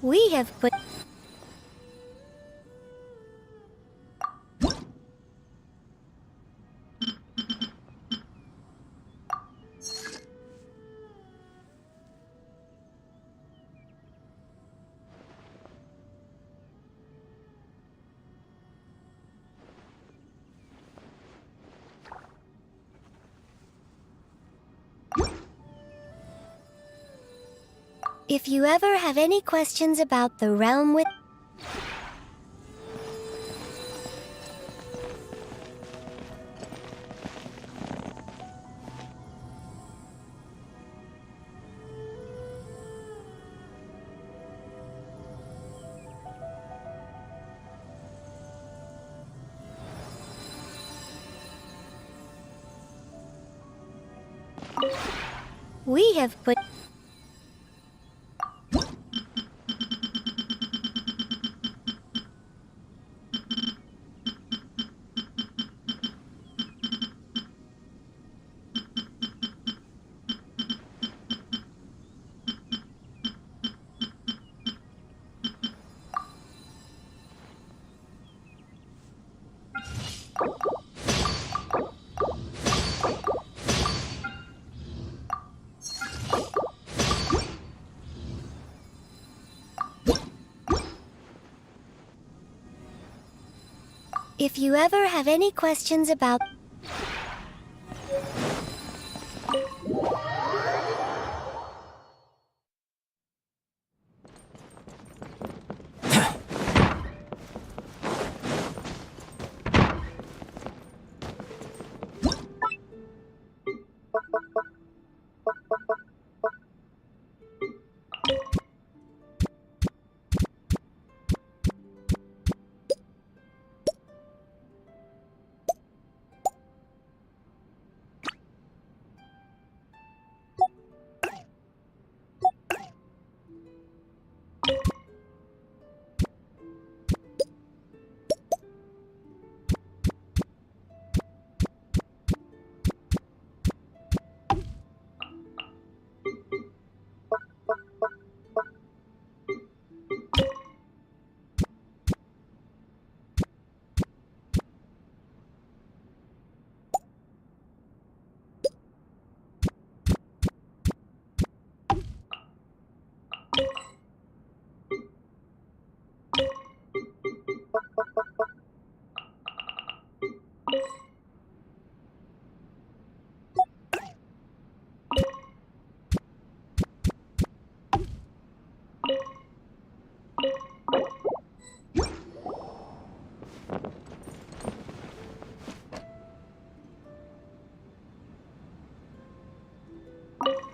We have put... If you ever have any questions about the realm with... We have put... If you ever have any questions about...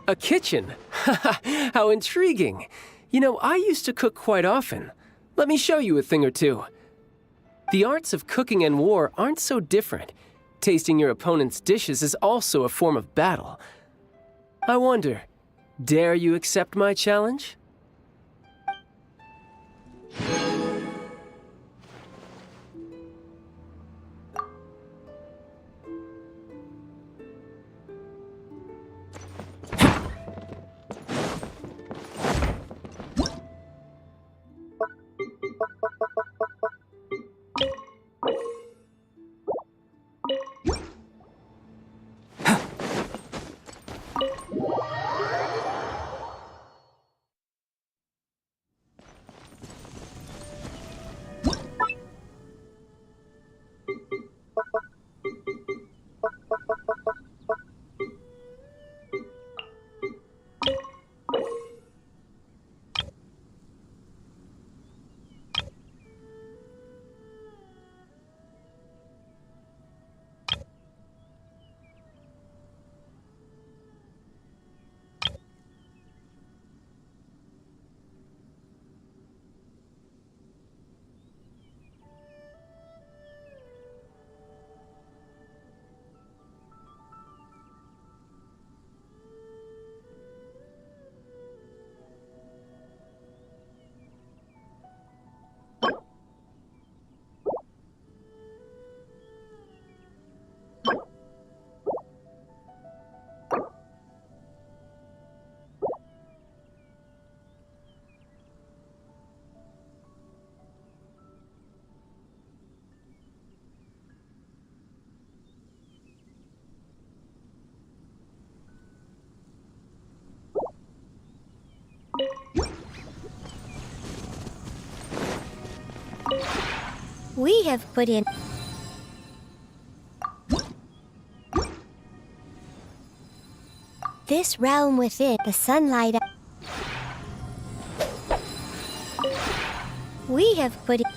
A kitchen? How intriguing. You know, I used to cook quite often. Let me show you a thing or two. The arts of cooking and war aren't so different. Tasting your opponent's dishes is also a form of battle. I wonder, dare you accept my challenge? We have put in... This realm within the sunlight... We have put in...